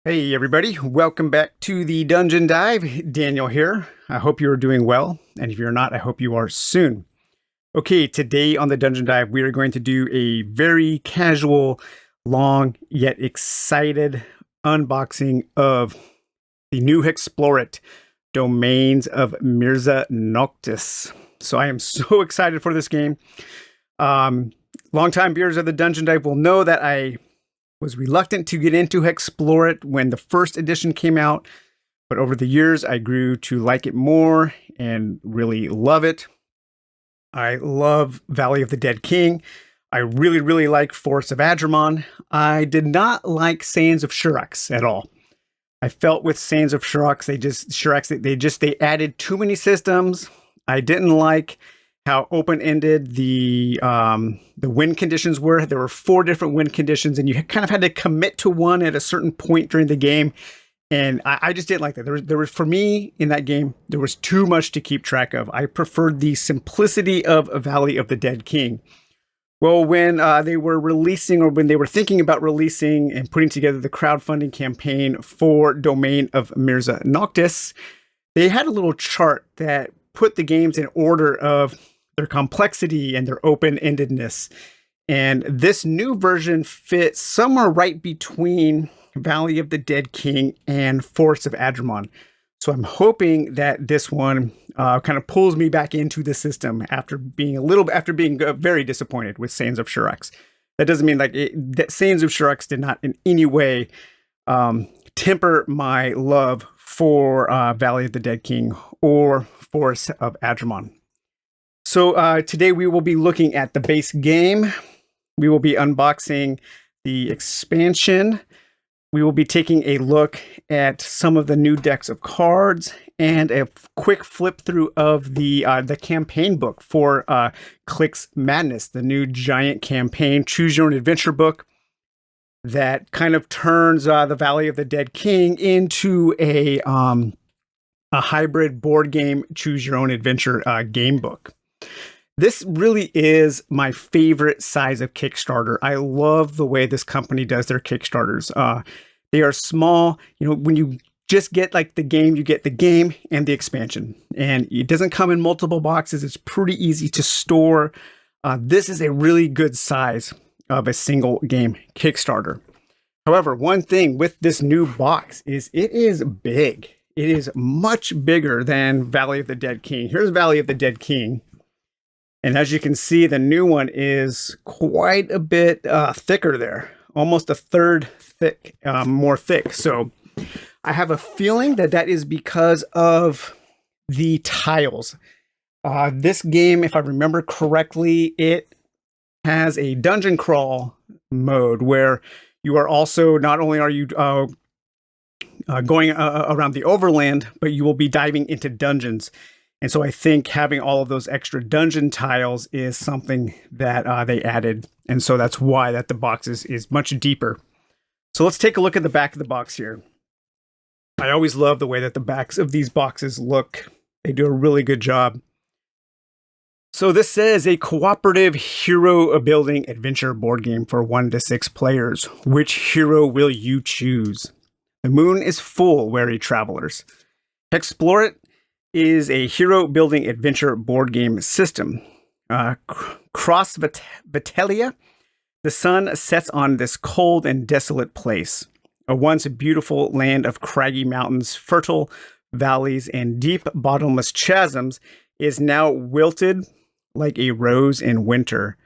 Hey everybody, welcome back to the Dungeon Dive. Daniel here. I hope you are doing well, and if you're not, I hope you are soon. Okay, today on the Dungeon Dive, we are going to do a very casual, long, yet excited unboxing of the new Hexplore It, Domains of Mirza Noctis. So I am so excited for this game. Longtime viewers of the Dungeon Dive will know that I was reluctant to get into Hexplore It when the first edition came out, but over the years I grew to like it more and really love it. I love Valley of the Dead King. I really like Forest of Adramon. I did not like Sands of Shurax at all. I felt with Sands of Shurax, they added too many systems. I didn't like how open-ended the win conditions were. There were 4 different win conditions, and you kind of had to commit to one at a certain point during the game. And I just didn't like that. There was, for me, in that game, there was too much to keep track of. I preferred the simplicity of Valley of the Dead King. Well, when they were releasing, or when they were thinking about releasing and putting together the crowdfunding campaign for Domain of Mirza Noctis, they had a little chart that put the games in order of their complexity and their open-endedness. And this new version fits somewhere right between Valley of the Dead King and Forest of Adramon. So I'm hoping that this one kind of pulls me back into the system after being very disappointed with Sands of Shurax. That doesn't mean that Sands of Shurax did not in any way temper my love for Valley of the Dead King or Forest of Adramon. So today we will be looking at the base game. We will be unboxing the expansion. We will be taking a look at some of the new decks of cards and a quick flip through of the campaign book for Clix Madness, the new giant campaign choose your own adventure book that kind of turns the Valley of the Dead King into a hybrid board game choose your own adventure game book. This really is my favorite size of Kickstarter. I love the way this company does their Kickstarters. They are small. You know, when you just get like the game, you get the game and the expansion. And it doesn't come in multiple boxes. It's pretty easy to store. This is a really good size of a single game Kickstarter. However, one thing with this new box is it is big. It is much bigger than Valley of the Dead King. Here's Valley of the Dead King. And as you can see, the new one is quite a bit thicker there, almost a third thick, more thick. So I have a feeling that is because of the tiles. This game, if I remember correctly, it has a dungeon crawl mode where you are also, not only are you going around the overland, but you will be diving into dungeons. And so I think having all of those extra dungeon tiles is something that they added. And so that's why that the box is much deeper. So let's take a look at the back of the box here. I always love the way that the backs of these boxes look. They do a really good job. So this says a cooperative hero building adventure board game for 1 to 6 players. Which hero will you choose? The moon is full, wary travelers. Hexplore It is a hero building adventure board game system. Cross Vitalia, the sun sets on this cold and desolate place. A once beautiful land of craggy mountains, fertile valleys, and deep bottomless chasms is now wilted like a rose in winter.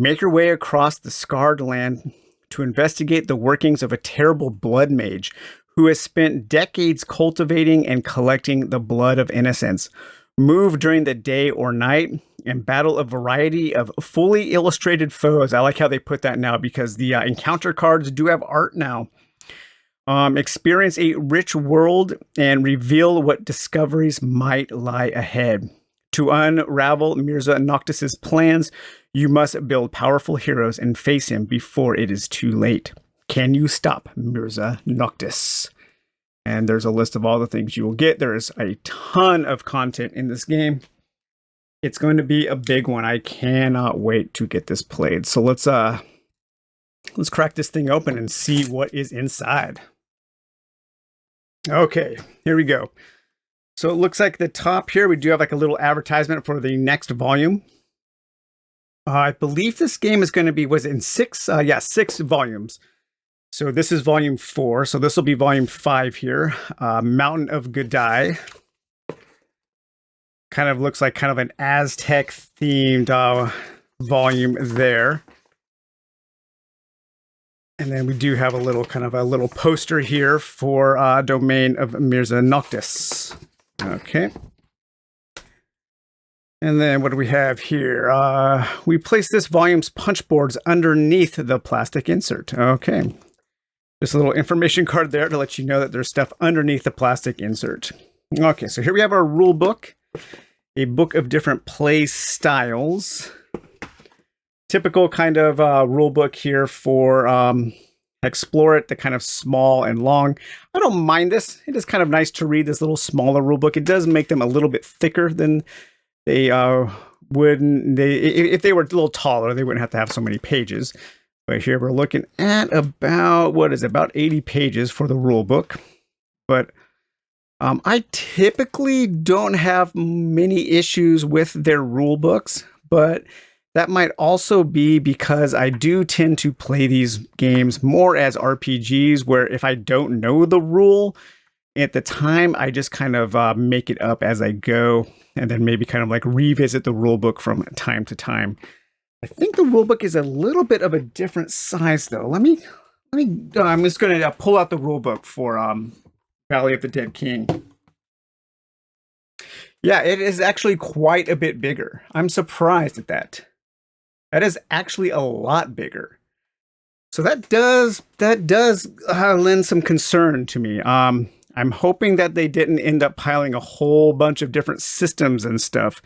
Make your way across the scarred land to investigate the workings of a terrible blood mage who has spent decades cultivating and collecting the blood of innocents. Move during the day or night and battle a variety of fully illustrated foes. I like how they put that now because the encounter cards do have art now. Experience a rich world and reveal what discoveries might lie ahead. To unravel Mirza Noctis' plans, you must build powerful heroes and face him before it is too late. Can you stop Mirza Noctis? And there's a list of all the things you will get. There is a ton of content in this game. It's going to be a big one. I cannot wait to get this played. So let's crack this thing open and see what is inside. Okay, here we go. So it looks like the top here, we do have like a little advertisement for the next volume. I believe this game is going to be, was it in six? Yeah, 6 volumes. So this is volume 4. So this will be volume 5 here. Mountain of Godai. Kind of looks like kind of an Aztec themed volume there. And then we do have a little kind of a little poster here for Domain of Mirza Noctis. Okay. And then what do we have here? We place this volume's punch boards underneath the plastic insert. Okay. Just a little information card there to let you know that there's stuff underneath the plastic insert. Okay, so here we have our rule book. A book of different play styles. Typical kind of rule book here for Hexplore It, the kind of small and long. I don't mind this. It is kind of nice to read this little smaller rule book. It does make them a little bit thicker than they wouldn't. If they were a little taller, they wouldn't have to have so many pages. But here we're looking at about, what is it, about 80 pages for the rule book. But I typically don't have many issues with their rule books, but that might also be because I do tend to play these games more as RPGs, where if I don't know the rule at the time, I just kind of make it up as I go, and then maybe kind of like revisit the rule book from time to time. I think the rule book is a little bit of a different size, though. I'm just going to pull out the rule book for Valley of the Dead King. Yeah, it is actually quite a bit bigger. I'm surprised at that. That is actually a lot bigger. So that does lend some concern to me. I'm hoping that they didn't end up piling a whole bunch of different systems and stuff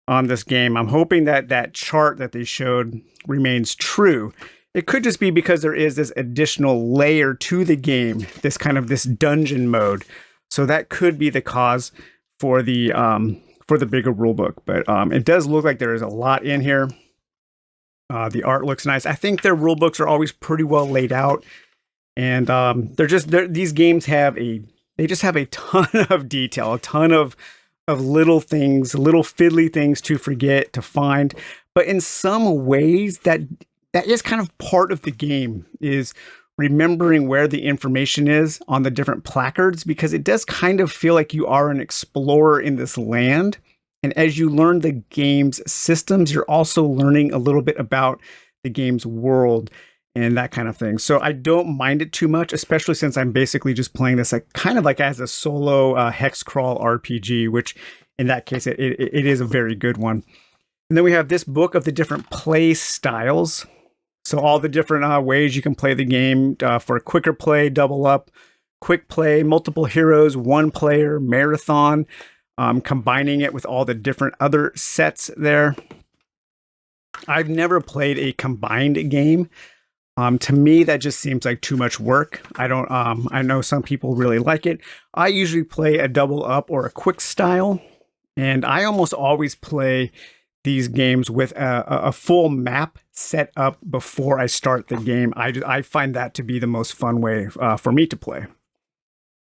on this game. I'm hoping that that chart that they showed remains true. It could just be because there is this additional layer to the game, this dungeon mode. So that could be the cause for the bigger rulebook. But it does look like there is a lot in here. The art looks nice. I think their rulebooks are always pretty well laid out, and these games have a ton of detail, a ton of little things, little fiddly things to forget, to find. But in some ways, that is kind of part of the game, is remembering where the information is on the different placards, because it does kind of feel like you are an explorer in this land. And as you learn the game's systems, you're also learning a little bit about the game's world and that kind of thing. So I don't mind it too much, especially since I'm basically just playing this kind of like as a solo hex crawl RPG, which in that case, it is a very good one. And then we have this book of the different play styles. So all the different ways you can play the game for quicker play, double up, quick play, multiple heroes, one player, marathon, combining it with all the different other sets there. I've never played a combined game. To me, that just seems like too much work. I know some people really like it. I usually play a double up or a quick style, and I almost always play these games with a full map set up before I start the game. I find that to be the most fun way for me to play.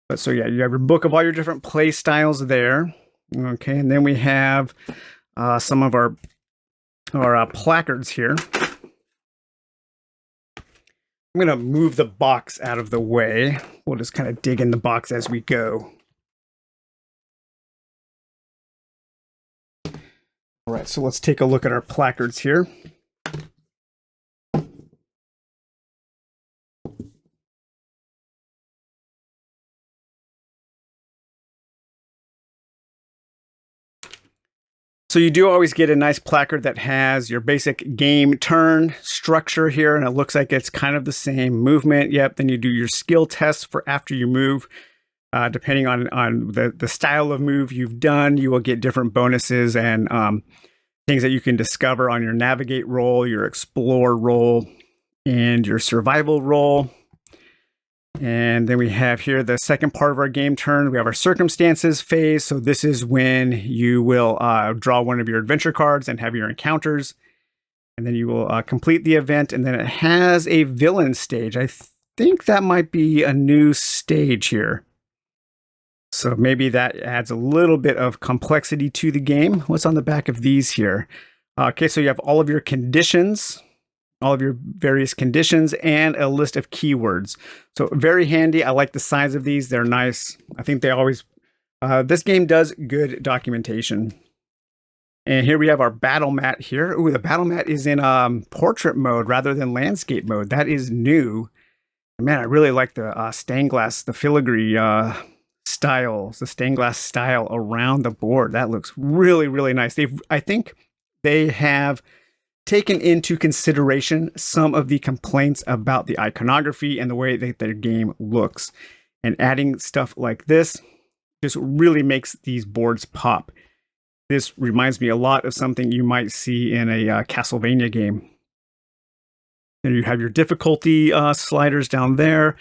But so yeah, you have your book of all your different play styles there. Okay, and then we have some of our placards here. I'm going to move the box out of the way. We'll just kind of dig in the box as we go. All right, so let's take a look at our placards here. So you do always get a nice placard that has your basic game turn structure here, and it looks like it's kind of the same movement. Yep, then you do your skill tests for after you move. Depending on the style of move you've done, you will get different bonuses and things that you can discover on your navigate roll, your explore roll, and your survival roll. And then we have here the second part of our game turn. We have our circumstances phase. So this is when you will draw one of your adventure cards and have your encounters. And then you will complete the event. And then it has a villain stage. I think that might be a new stage here. So maybe that adds a little bit of complexity to the game. What's on the back of these here? Okay, so you have all of your conditions, all of your various conditions, and a list of keywords. So very handy. I like the size of these. They're nice. I think they always, this game does good documentation. And here we have our battle mat here. Ooh, the battle mat is in portrait mode rather than landscape mode. That is new. Man, I really like the stained glass, the filigree styles, the stained glass style around the board. That looks really, really nice. I think they have taken into consideration some of the complaints about the iconography and the way that their game looks. And adding stuff like this just really makes these boards pop. This reminds me a lot of something you might see in a Castlevania game. And you have your difficulty sliders down there.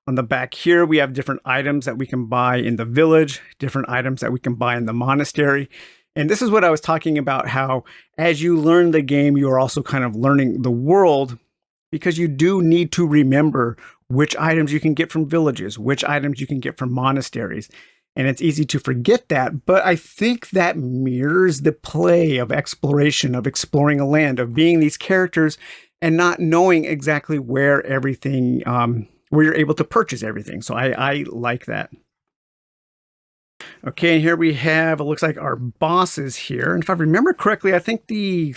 On the back here, we have different items that we can buy in the village, different items that we can buy in the monastery. And this is what I was talking about, how as you learn the game, you are also kind of learning the world, because you do need to remember which items you can get from villages, which items you can get from monasteries. And it's easy to forget that, but I think that mirrors the play of exploration, of exploring a land, of being these characters and not knowing exactly where everything, where you're able to purchase everything. So I like that. Okay, and here we have, it looks like our bosses here. And if I remember correctly, I think the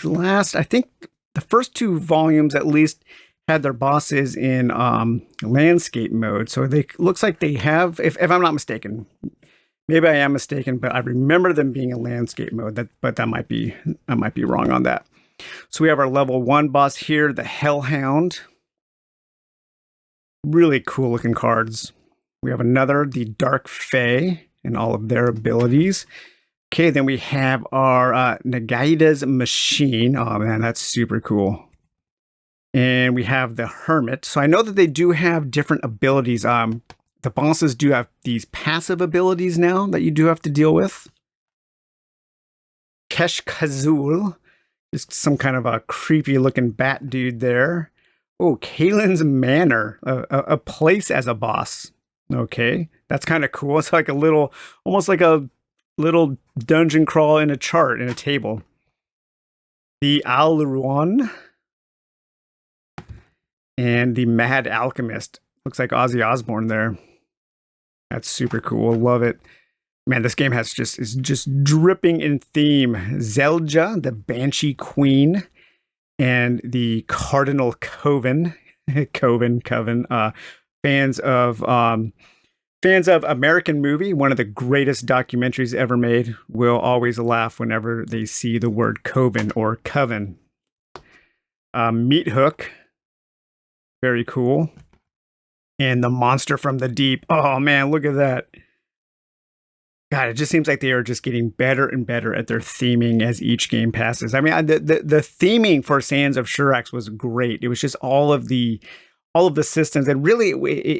first two volumes at least had their bosses in landscape mode. So they looks like they have, if I'm not mistaken, maybe I am mistaken, but I remember them being in landscape mode. But I might be wrong on that. So we have our level 1 boss here, the Hellhound. Really cool looking cards. We have another, the Dark Fae, and all of their abilities. Okay, then we have our Nagaida's Machine. Oh man, that's super cool. And we have the Hermit. So I know that they do have different abilities. The bosses do have these passive abilities now that you do have to deal with. Keshkazul. Just some kind of a creepy looking bat dude there. Oh, Kalen's Manor, a place as a boss. Okay, that's kind of cool. It's like a little, almost like a little dungeon crawl in a chart, in a table. The Alruan and the Mad Alchemist. Looks like Ozzy Osbourne there. That's super cool. Love it. Man, this game is just dripping in theme. Zelja, the Banshee Queen, and the Cardinal Coven. Coven. Fans of American Movie, one of the greatest documentaries ever made, will always laugh whenever they see the word Coven or Coven. Meat Hook, very cool. And the Monster from the Deep. Oh man, look at that. God, it just seems like they are just getting better and better at their theming as each game passes. I mean, the theming for Sands of Shurax was great. It was just all of the systems, and really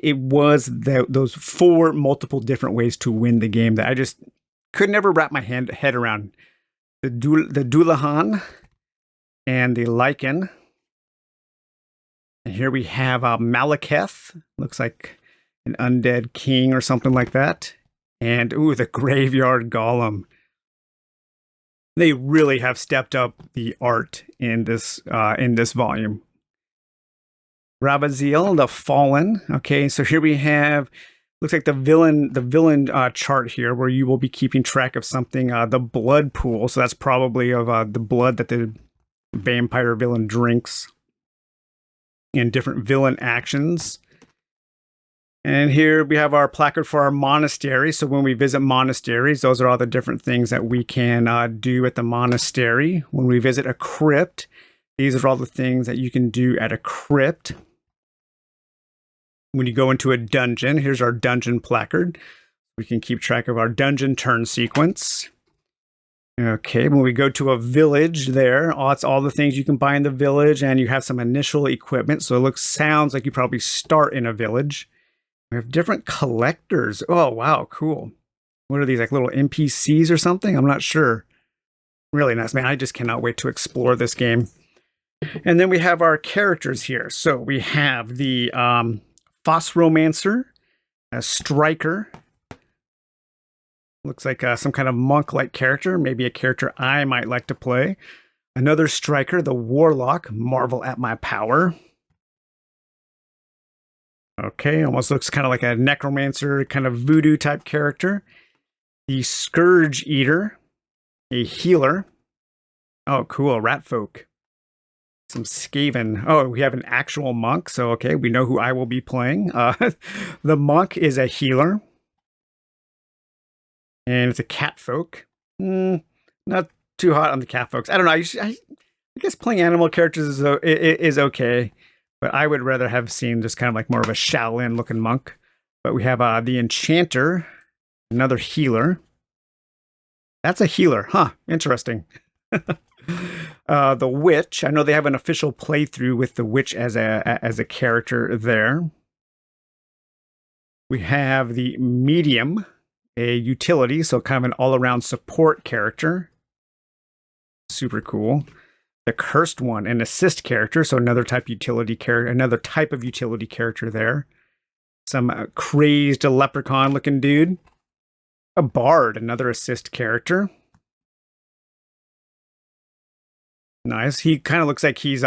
it was those 4 multiple different ways to win the game that I just could never wrap my head around. The Dullahan and the Lycan. And here we have Malekith. Looks like an undead king or something like that. And ooh, the Graveyard Golem. They really have stepped up the art in this volume. Rabaziel, the Fallen. Okay, so here we have, looks like the villain chart here, where you will be keeping track of something, the blood pool. So that's probably of the blood that the vampire villain drinks, and different villain actions. And here we have our placard for our monastery. So when we visit monasteries, those are all the different things that we can do at the monastery. When we visit a crypt, these are all the things that you can do at a crypt. When you go into a dungeon, here's our dungeon placard. We can keep track of our dungeon turn sequence. Okay, when we go to a village there, it's all the things you can buy in the village, and you have some initial equipment. So it sounds like you probably start in a village. We have different collectors. Oh, wow, cool. What are these, like little NPCs or something? I'm not sure. Really nice, man. I just cannot wait to explore this game. And then we have our characters here. So we have the Phosromancer, a Striker, Looks like some kind of monk-like character, maybe a character I might like to play. Another striker, the Warlock, marvel at my power. Okay, almost looks kind of like a necromancer, kind of voodoo type character. The Scourge Eater, a healer. Oh, cool, rat folk. Some Skaven. Oh, we have an actual monk, so okay, we know who I will be playing. The monk is a healer. And it's a cat folk. Not too hot on the cat folks. I don't know. I guess playing animal characters is okay, but I would rather have seen just kind of like more of a Shaolin looking monk. But we have the Enchanter, another healer. That's a healer, huh? Interesting. The Witch. I know they have an official playthrough with the Witch as a character there. We have the Medium, a utility, so kind of an all-around support character. Super cool. The Cursed One, an assist character, so another type of utility character there. Some crazed leprechaun-looking dude. A Bard, another assist character. Nice. He kind of looks like he's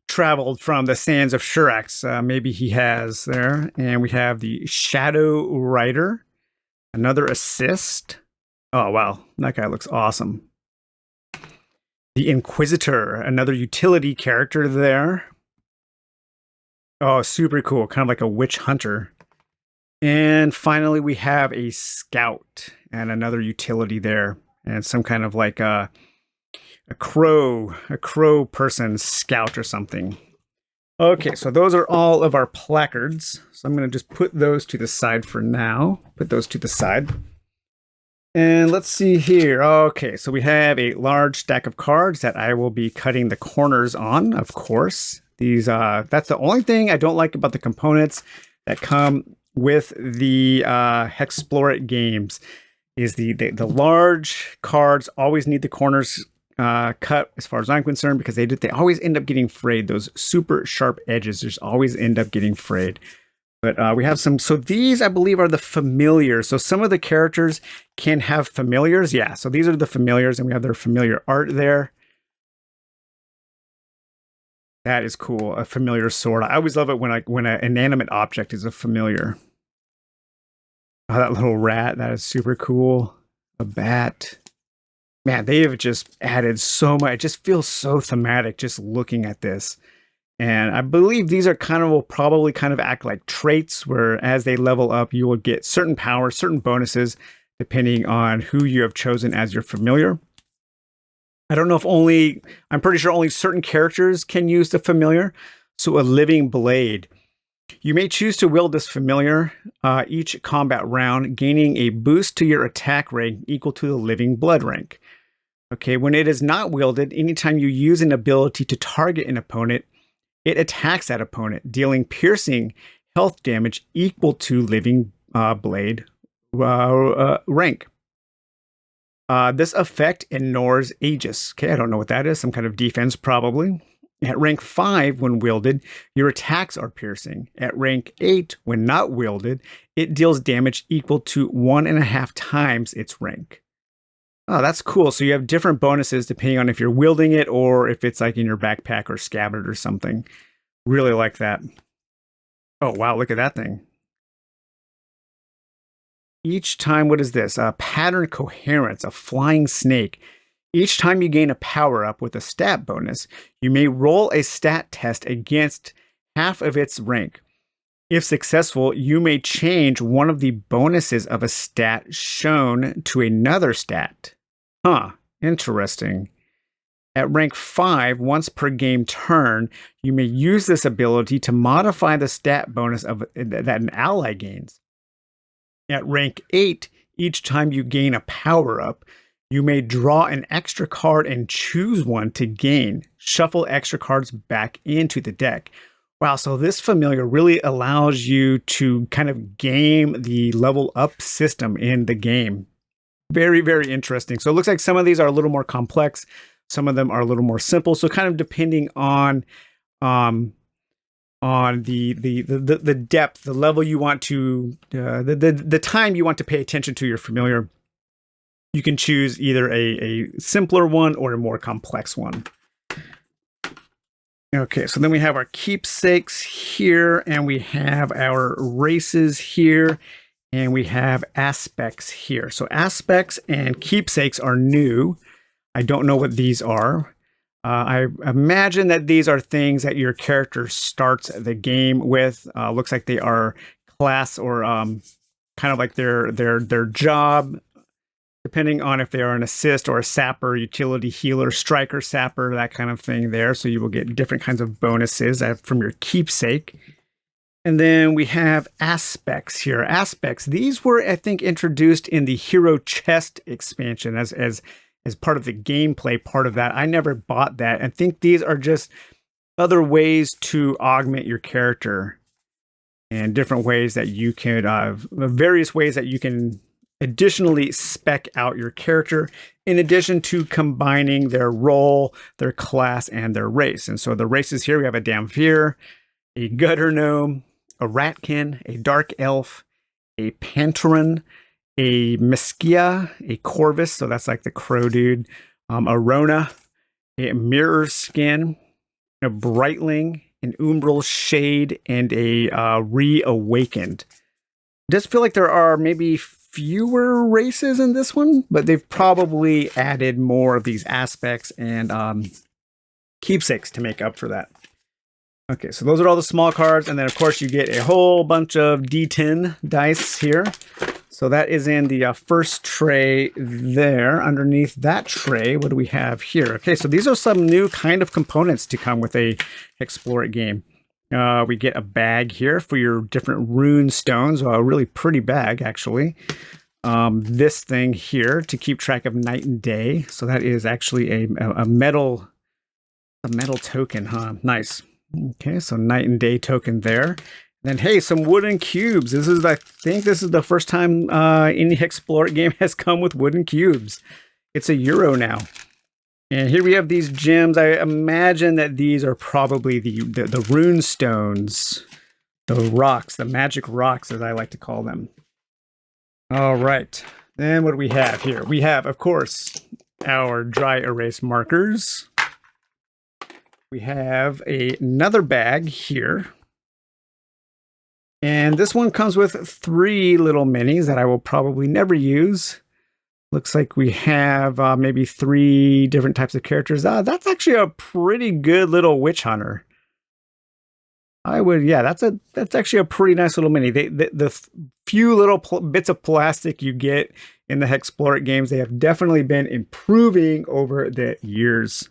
traveled from the sands of Shurax. Maybe he has there. And we have the Shadow Rider, another assist. Oh, wow. That guy looks awesome. The Inquisitor, another utility character there. Oh, super cool. Kind of like a witch hunter. And finally, we have a Scout and another utility there. And some kind of like a crow person scout or something. Okay, so those are all of our placards. So I'm going to just put those to the side for now. Put those to the side. And let's see here. Okay, so we have a large stack of cards that I will be cutting the corners on, of course. These that's the only thing I don't like about the components that come with the Hexplore It games is the large cards always need the corners cut as far as I'm concerned, because they always end up getting frayed. Those super sharp edges just always end up getting frayed. But we have some, so these I believe are the familiars. So some of the characters can have familiars. Yeah, so these are the familiars and we have their familiar art there. That is cool, a familiar sword. I always love it when an inanimate object is a familiar. Oh, that little rat, that is super cool. A bat. Man, they have just added so much. It just feels so thematic just looking at this. And I believe these are will probably act like traits where as they level up, you will get certain powers, certain bonuses, depending on who you have chosen as your familiar. I don't know if I'm pretty sure only certain characters can use the familiar. So a living blade. You may choose to wield this familiar each combat round, gaining a boost to your attack rank equal to the living blood rank. Okay, when it is not wielded, anytime you use an ability to target an opponent, it attacks that opponent, dealing piercing health damage equal to living blade rank. This effect ignores Aegis. Okay, I don't know what that is. Some kind of defense, probably. At rank 5, when wielded, your attacks are piercing. At rank 8, when not wielded, it deals damage equal to 1.5 times its rank. Oh, that's cool. So you have different bonuses depending on if you're wielding it or if it's like in your backpack or scabbard or something. Really like that. Oh, wow. Look at that thing. Each time, what is this? A pattern coherence, a flying snake. Each time you gain a power-up with a stat bonus, you may roll a stat test against half of its rank. If successful, you may change one of the bonuses of a stat shown to another stat. Huh, interesting. At rank 5, once per game turn, you may use this ability to modify the stat bonus that an ally gains. At rank 8, each time you gain a power-up, you may draw an extra card and choose one to gain. Shuffle extra cards back into the deck. Wow, so this familiar really allows you to kind of game the level up system in the game. Very, very interesting. So it looks like some of these are a little more complex. Some of them are a little more simple. So kind of depending on the depth, the level you want to, the time you want to pay attention to your familiar. you can choose either a simpler one or a more complex one. Okay, so then we have our keepsakes here, and we have our races here, and we have aspects here. So aspects and keepsakes are new. I don't know what these are. I imagine that these are things that your character starts the game with. Looks like they are class or kind of like their job, depending on if they are an assist or a sapper, utility healer, striker, sapper, that kind of thing there. So you will get different kinds of bonuses from your keepsake. And then we have aspects here. Aspects, these were, I think, introduced in the Hero Chest expansion as part of the gameplay part of that. I never bought that. I think these are just other ways to augment your character and different ways that you can, various ways that you can additionally spec out your character in addition to combining their role, their class, and their race. And so the races here, we have a Damphir, a Gutter Gnome, a Ratkin, a Dark Elf, a Pantaran, a Meskia, a Corvus, so that's like the crow dude, a Rona, a Mirror Skin, a Brightling, an Umbral Shade, and a Reawakened. It does feel like there are maybe fewer races in this one, but they've probably added more of these aspects and keepsakes to make up for that. Okay, so those are all the small cards, and then of course you get a whole bunch of D10 dice here. So that is in the first tray there. Underneath that tray, what do we have here? Okay, so these are some new kind of components to come with a Hexplore It game. We get a bag here for your different rune stones. A really pretty bag, actually. This thing here to keep track of night and day. So that is actually a metal token, huh? Nice. Okay, so night and day token there. Then, hey, some wooden cubes. I think this is the first time any Hexplore It game has come with wooden cubes. It's €1 now. And here we have these gems. I imagine that these are probably the rune stones, the rocks, the magic rocks, as I like to call them. All right. Then what do we have here? We have, of course, our dry erase markers. We have another bag here. And this one comes with 3 little minis that I will probably never use. Looks like we have maybe 3 different types of characters. That's actually a pretty good little witch hunter. That's actually a pretty nice little mini. The few little bits of plastic you get in the Hexplore It games, they have definitely been improving over the years.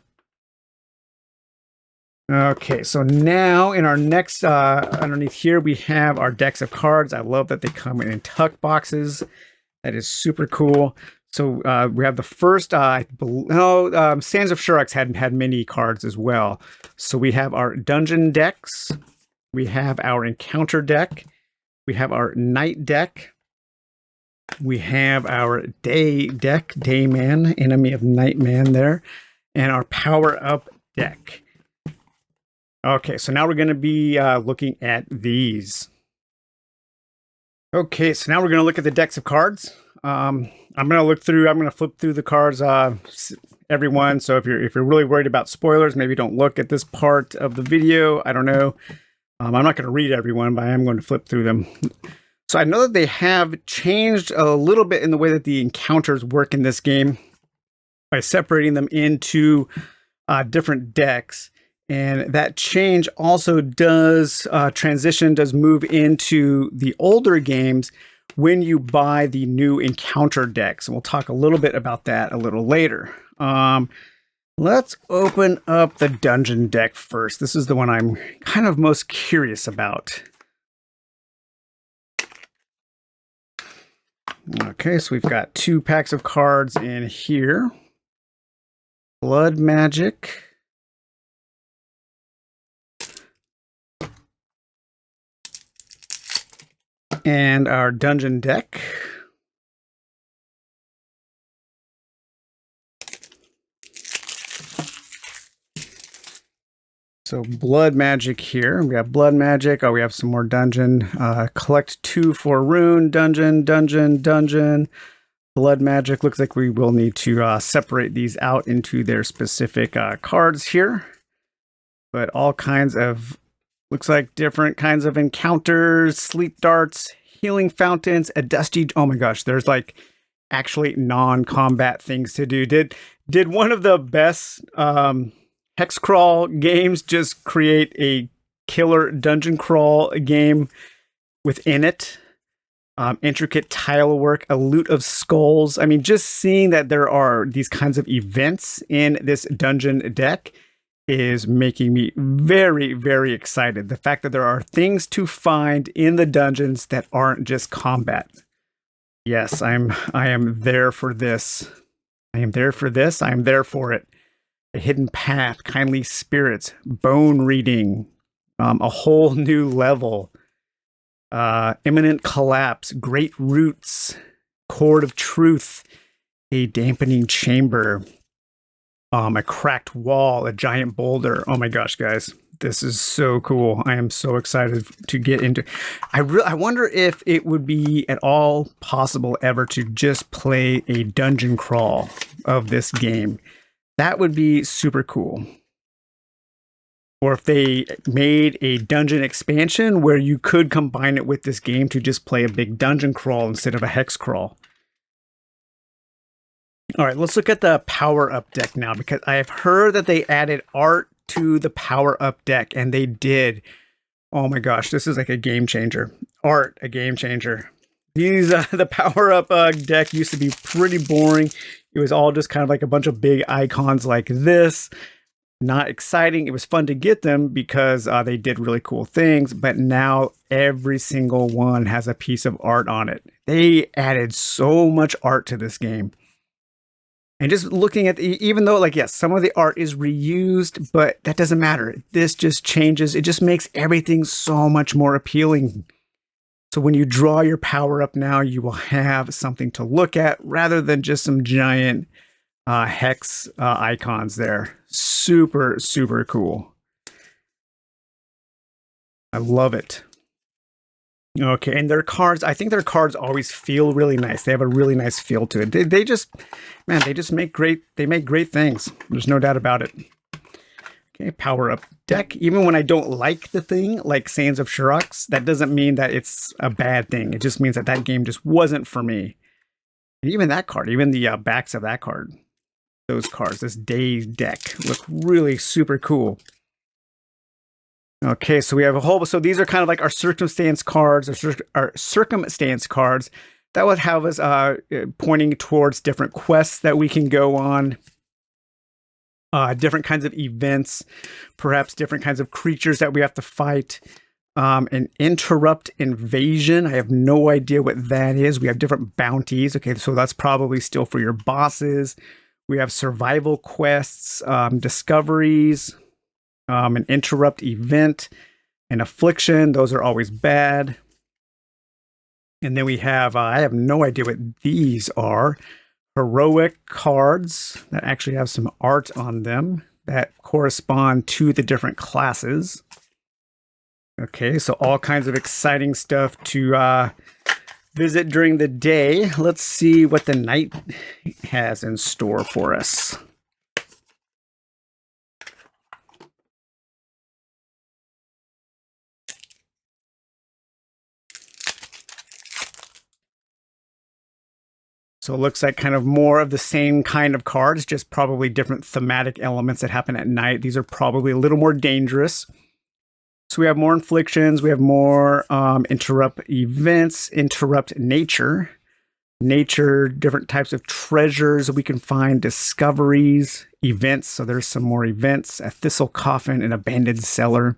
Okay, so now in our next, underneath here, we have our decks of cards. I love that they come in tuck boxes. That is super cool. So we have the first, Sands of Shurux had many cards as well. So we have our dungeon decks. We have our encounter deck. We have our night deck. We have our day deck, Dayman, enemy of Nightman there. And our power up deck. Okay, so now we're going to be looking at these. Okay, so now we're going to look at the decks of cards. I'm going to flip through the cards, everyone. So if you're really worried about spoilers, maybe don't look at this part of the video. I don't know. I'm not going to read everyone, but I am going to flip through them. So I know that they have changed a little bit in the way that the encounters work in this game by separating them into different decks. And that change also does move into the older games when you buy the new encounter decks. And we'll talk a little bit about that a little later. Let's open up the dungeon deck first. This is the one I'm kind of most curious about. Okay, so we've got 2 packs of cards in here. Blood Magic. And our dungeon deck. So blood magic here. We have blood magic. Oh, we have some more dungeon. Collect 2 for rune. Dungeon. Blood magic. Looks like we will need to separate these out into their specific cards here. But all kinds of, looks like different kinds of encounters, sleep darts, healing fountains, a dusty, oh my gosh, there's like actually non-combat things to do. Did one of the best hex crawl games just create a killer dungeon crawl game within it? Intricate tile work, a loot of skulls. I mean, just seeing that there are these kinds of events in this dungeon deck is making me very, very excited. The fact that there are things to find in the dungeons that aren't just combat. Yes, I am there for this. I am there for this. I am there for it. A hidden path, kindly spirits, bone reading, a whole new level. Imminent collapse, great roots, cord of truth, a dampening chamber, a cracked wall, a giant boulder. Oh my gosh, guys, this is so cool. I am so excited to get into. I wonder if it would be at all possible ever to just play a dungeon crawl of this game. That would be super cool. Or if they made a dungeon expansion where you could combine it with this game to just play a big dungeon crawl instead of a hex crawl. All right, let's look at the power-up deck now, because I have heard that they added art to the power-up deck, and they did. Oh my gosh, this is like a game changer. Art, a game changer. These the power-up deck used to be pretty boring. It was all just kind of like a bunch of big icons like this. Not exciting. It was fun to get them because they did really cool things, but now every single one has a piece of art on it. They added so much art to this game. And just looking at even though, like, yes, some of the art is reused, but that doesn't matter. This just changes. It just makes everything so much more appealing. So when you draw your power up now, you will have something to look at rather than just some giant hex icons there. Super, super cool. I love it. Okay, and their cards, I think their cards always feel really nice. They have a really nice feel to it. They just, man, they just make great, they make great things. There's no doubt about it. Okay, power up deck. Even when I don't like the thing, like Sands of Shirax, that doesn't mean that it's a bad thing. It just means that that game just wasn't for me. And even that card, even the backs of that card, those cards, this day deck look really super cool. Okay, so we have a whole, so these are kind of like our circumstance cards, our circumstance cards that would have us pointing towards different quests that we can go on, different kinds of events, perhaps different kinds of creatures that we have to fight. An interrupt invasion. I have no idea what that is. We have different bounties. Okay, so that's probably still for your bosses. We have survival quests, discoveries, an interrupt event, an affliction. Those are always bad. And then we have, I have no idea what these are. Heroic cards that actually have some art on them that correspond to the different classes. Okay, so all kinds of exciting stuff to visit during the day. Let's see what the night has in store for us. So it looks like kind of more of the same kind of cards, just probably different thematic elements that happen at night. These are probably a little more dangerous. So we have more inflictions, we have more interrupt events, interrupt nature, different types of treasures we can find, discoveries, events. So there's some more events, a thistle coffin, an abandoned cellar,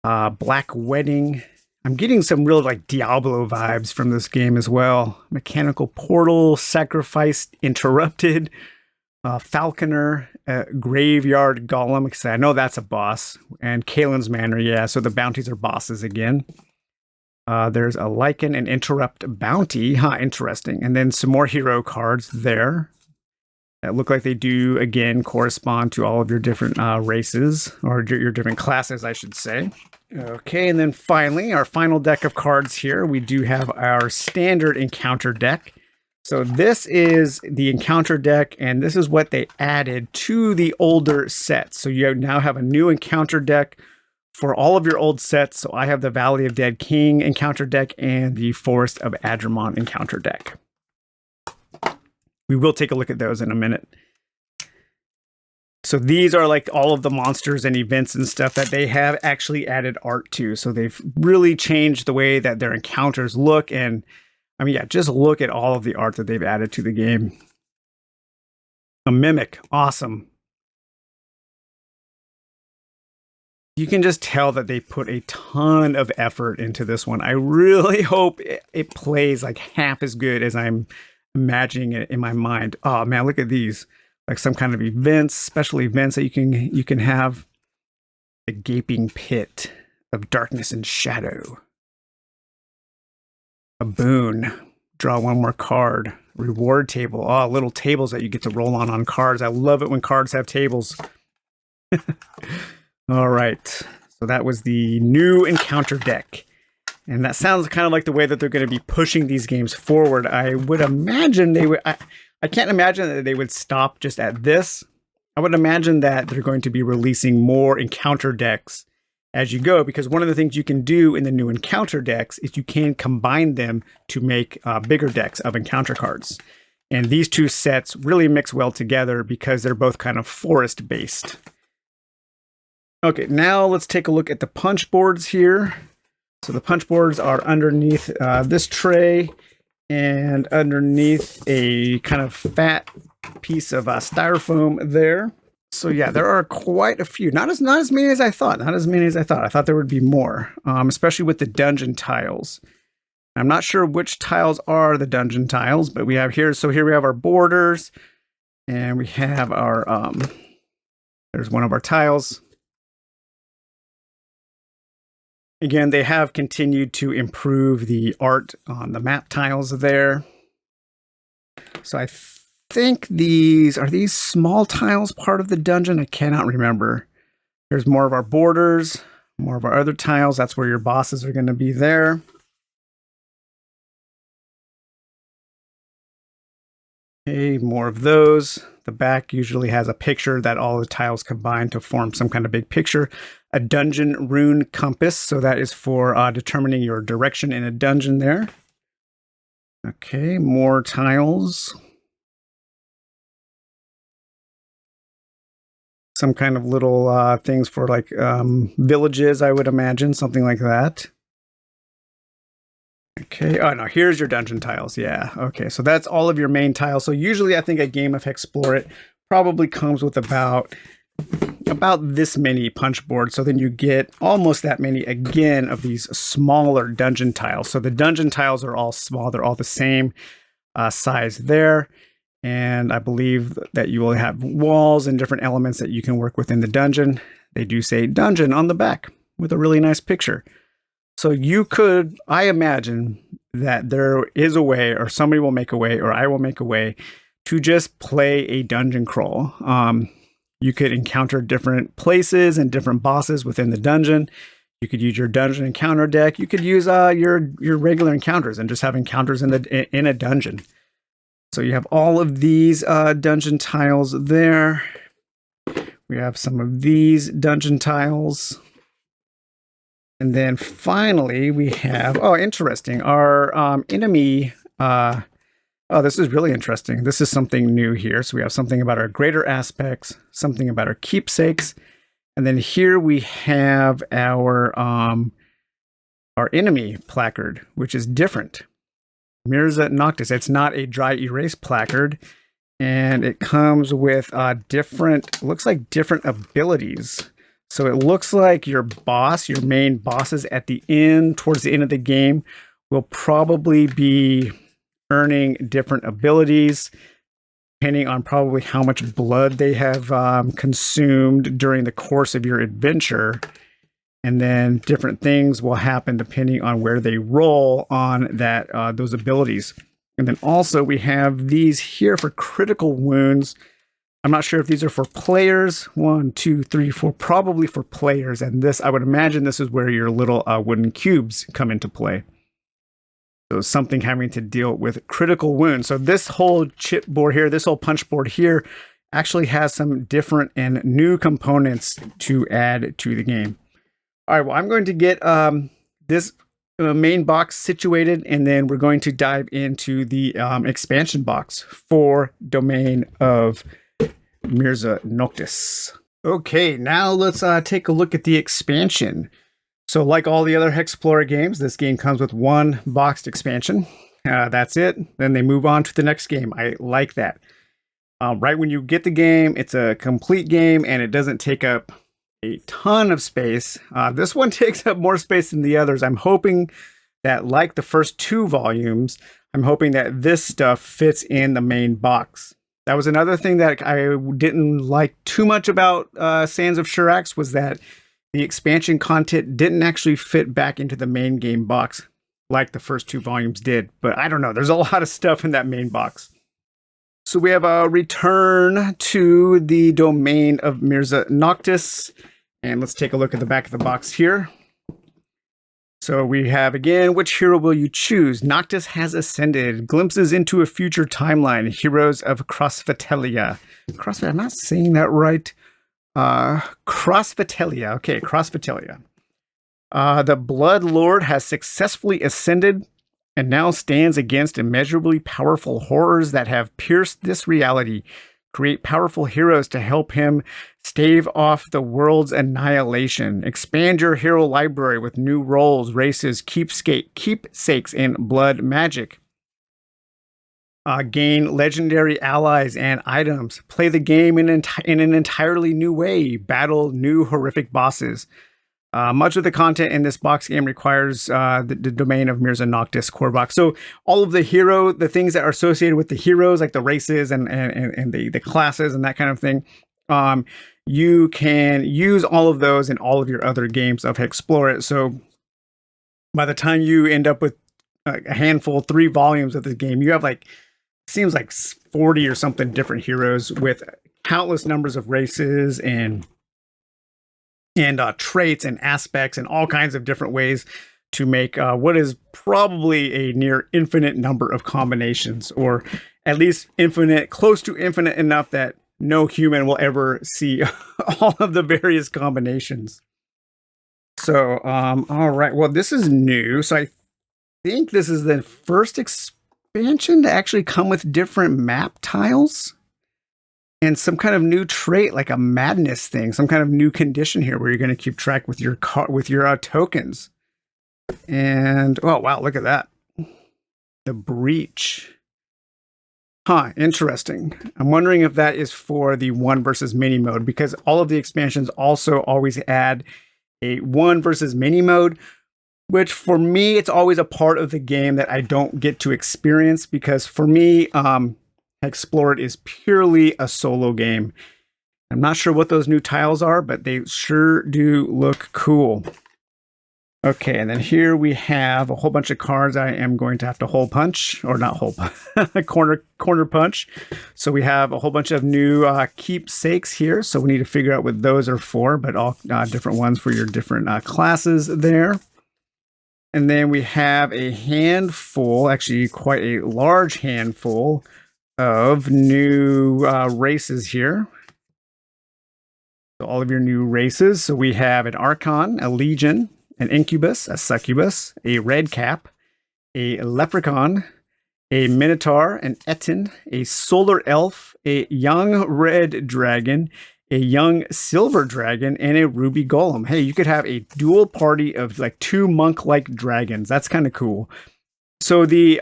black wedding. I'm getting some real like Diablo vibes from this game as well. Mechanical portal, sacrifice interrupted, falconer, graveyard golem, because I know that's a boss, and Kalen's Manor, yeah, so the bounties are bosses again. There's a lichen and interrupt bounty, interesting. And then some more hero cards there that look like they do, again, correspond to all of your different races, or your different classes, I should say. Okay, and then finally, our final deck of cards here, we do have our standard encounter deck. So this is the encounter deck, and this is what they added to the older sets. So you now have a new encounter deck for all of your old sets. So I have the Valley of Dead King encounter deck and the Forest of Adramont encounter deck. We will take a look at those in a minute. So these are like all of the monsters and events and stuff that they have actually added art to. So they've really changed the way that their encounters look. And I mean, yeah, just look at all of the art that they've added to the game. A mimic, awesome. You can just tell that they put a ton of effort into this one. I really hope it plays like half as good as I'm imagining it in my mind. Oh man, look at these. Like some kind of events, special events that you can have. The gaping pit of darkness and shadow. A boon. Draw one more card. Reward table. Oh, little tables that you get to roll on cards. I love it when cards have tables. All right. So that was the new encounter deck. And that sounds kind of like the way that they're going to be pushing these games forward. I would imagine they would... I can't imagine that they would stop just at this. I would imagine that they're going to be releasing more encounter decks as you go, because one of the things you can do in the new encounter decks is you can combine them to make bigger decks of encounter cards. And these two sets really mix well together because they're both kind of forest based. Okay, now let's take a look at the punch boards here. So the punch boards are underneath this tray, and underneath a kind of fat piece of styrofoam there. So yeah, there are quite a few. Not as many as I thought. Not as many as I thought. I thought there would be more, especially with the dungeon tiles. I'm not sure which tiles are the dungeon tiles, but we have here. So here we have our borders, and we have our. There's one of our tiles. Again, they have continued to improve the art on the map tiles there. So I think are these small tiles part of the dungeon? I cannot remember. There's more of our borders, more of our other tiles. That's where your bosses are going to be there. Okay, more of those. The back usually has a picture that all the tiles combine to form some kind of big picture. A dungeon rune compass, so that is for determining your direction in a dungeon there. Okay, more tiles. Some kind of little things for like villages, I would imagine, something like that. Okay, oh no, here's your dungeon tiles. Yeah, okay, so that's all of your main tiles. So usually I think a game of Hexplore It probably comes with about this many punch boards. So then you get almost that many again of these smaller dungeon tiles. So the dungeon tiles are all small. They're all the same size there. And I believe that you will have walls and different elements that you can work within the dungeon. They do say dungeon on the back with a really nice picture. So you could, I imagine that there is a way, or somebody will make a way, or I will make a way to just play a dungeon crawl. You could encounter different places and different bosses within the dungeon. You could use your dungeon encounter deck. You could use your regular encounters and just have encounters in a dungeon. So you have all of these dungeon tiles there. We have some of these dungeon tiles. And then finally we have, oh, interesting, our enemy. Oh, this is really interesting. This is something new here. So we have something about our greater aspects, something about our keepsakes. And then here we have our enemy placard, which is different. Mirza Noctis. It's not a dry erase placard. And it comes with looks like different abilities. So it looks like your boss, your main bosses at the end, towards the end of the game, will probably be earning different abilities, depending on probably how much blood they have consumed during the course of your adventure. And then different things will happen depending on where they roll on those abilities. And then also we have these here for critical wounds. I'm not sure if these are for players. 1, 2, 3, 4, probably for players. And this, I would imagine this is where your little wooden cubes come into play. So something having to deal with critical wounds. So this whole chipboard here, this whole punch board here, actually has some different and new components to add to the game. All right, well, I'm going to get this main box situated, and then we're going to dive into the expansion box for Domain of Mirza Noctis. Okay, now let's take a look at the expansion. So like all the other Hexplore games, this game comes with one boxed expansion. That's it. Then they move on to the next game. I like that. Right when you get the game, it's a complete game and it doesn't take up a ton of space. This one takes up more space than the others. I'm hoping that, like the first 2 volumes, I'm hoping that this stuff fits in the main box. That was another thing that I didn't like too much about Sands of Shirax, was that the expansion content didn't actually fit back into the main game box like the first 2 volumes did. But I don't know, there's a lot of stuff in that main box. So we have a return to the Domain of Mirza Noctis. And let's take a look at the back of the box here. So we have, again, which hero will you choose? Noctis has ascended. Glimpses into a future timeline. Heroes of Crossvatelia. I'm not saying that right. Crossvatelia. Okay, Crossvatelia. The Blood Lord has successfully ascended and now stands against immeasurably powerful horrors that have pierced this reality. Create powerful heroes to help him stave off the world's annihilation. Expand your hero library with new roles, races, keepsakes, and blood magic. Gain legendary allies and items. Play the game in an entirely new way. Battle new horrific bosses. Much of the content in this box game requires the Domain of Mirza Noctis core box. So all of the things that are associated with the heroes, like the races and the classes and that kind of thing, you can use all of those in all of your other games of Hexplore It. So by the time you end up with a handful, 3 volumes of this game, you have seems like 40 or something different heroes with countless numbers of races and traits and aspects and all kinds of different ways to make what is probably a near infinite number of combinations, or at least infinite, close to infinite enough that no human will ever see all of the various combinations. So, all right. Well, this is new. So I think this is the first expansion to actually come with different map tiles. And some kind of new trait, like a madness thing, some kind of new condition here where you're going to keep track with your tokens. And oh wow, look at that, the breach. Huh, interesting. I'm wondering if that is for the 1 versus many mode, because all of the expansions also always add a 1 versus many mode, which for me, it's always a part of the game that I don't get to experience, because for me, Hexplore It is purely a solo game. I'm not sure what those new tiles are, but they sure do look cool. Okay, and then here we have a whole bunch of cards I am going to have to hole punch, or not hole punch, corner punch. So we have a whole bunch of new keepsakes here, so we need to figure out what those are for, but all different ones for your different classes there. And then we have a handful, actually quite a large handful, of new races here. So all of your new races. So we have an Archon, a Legion, an Incubus, a Succubus, a Red Cap, a Leprechaun, a Minotaur, an Etin, a Solar Elf, a Young Red Dragon, a Young Silver Dragon, and a Ruby Golem. Hey, you could have a dual party of like 2 monk-like dragons. That's kind of cool. So the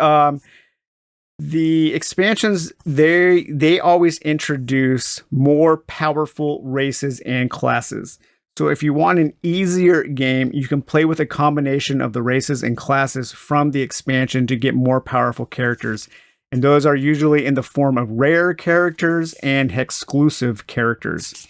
expansions, they always introduce more powerful races and classes. So if you want an easier game, you can play with a combination of the races and classes from the expansion to get more powerful characters. And those are usually in the form of rare characters and exclusive characters.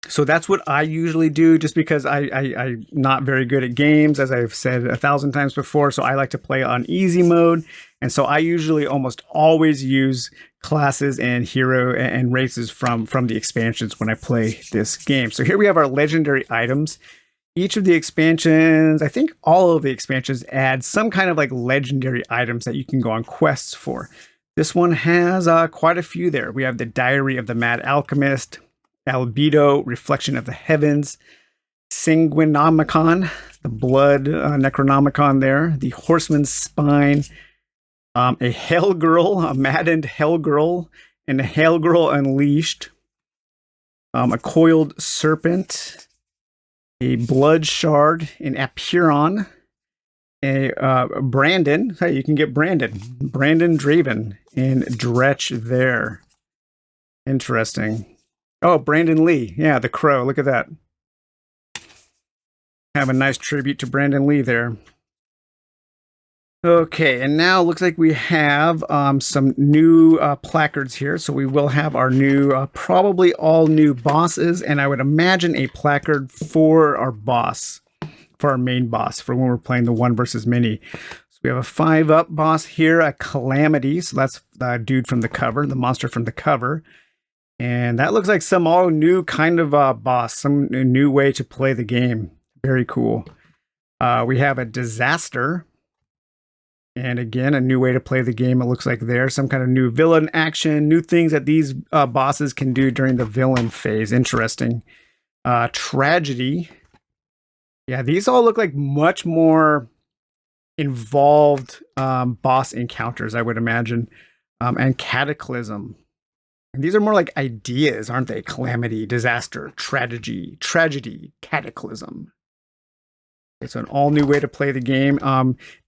So that's what I usually do, just because I'm not very good at games, as I've said 1,000 times before. So I like to play on easy mode. And so I usually almost always use classes and hero and races from the expansions when I play this game. So here we have our legendary items. each of the expansions, I think all of the expansions add some kind of like legendary items that you can go on quests for. This one has quite a few there. We have the Diary of the Mad Alchemist, Albedo, Reflection of the Heavens, Sanguinomicon, the Blood Necronomicon there, the Horseman's Spine, a Hell Girl, a Maddened Hell Girl, and a Hell Girl Unleashed, a Coiled Serpent, a Blood Shard, an Apiron, a Brandon. Hey, you can get Brandon Draven, and Dretch there. Interesting. Oh, Brandon Lee. Yeah, the Crow. Look at that. Have a nice tribute to Brandon Lee there. Okay, and now it looks like we have some new placards here. So we will have our new, probably all new bosses, and I would imagine a placard for our boss, for our main boss, for when we're playing the 1 versus many. So we have a 5-up boss here, a Calamity. So that's the dude from the cover, the monster from the cover. And that looks like some all new kind of boss, some new way to play the game. Very cool. We have a Disaster. And again, a new way to play the game. It looks like there's some kind of new villain action, new things that these bosses can do during the villain phase. Interesting. Tragedy. Yeah, these all look like much more involved boss encounters, I would imagine. And Cataclysm. And these are more like ideas, aren't they? Calamity, Disaster, Tragedy, Cataclysm. Okay, so an all new way to play the game.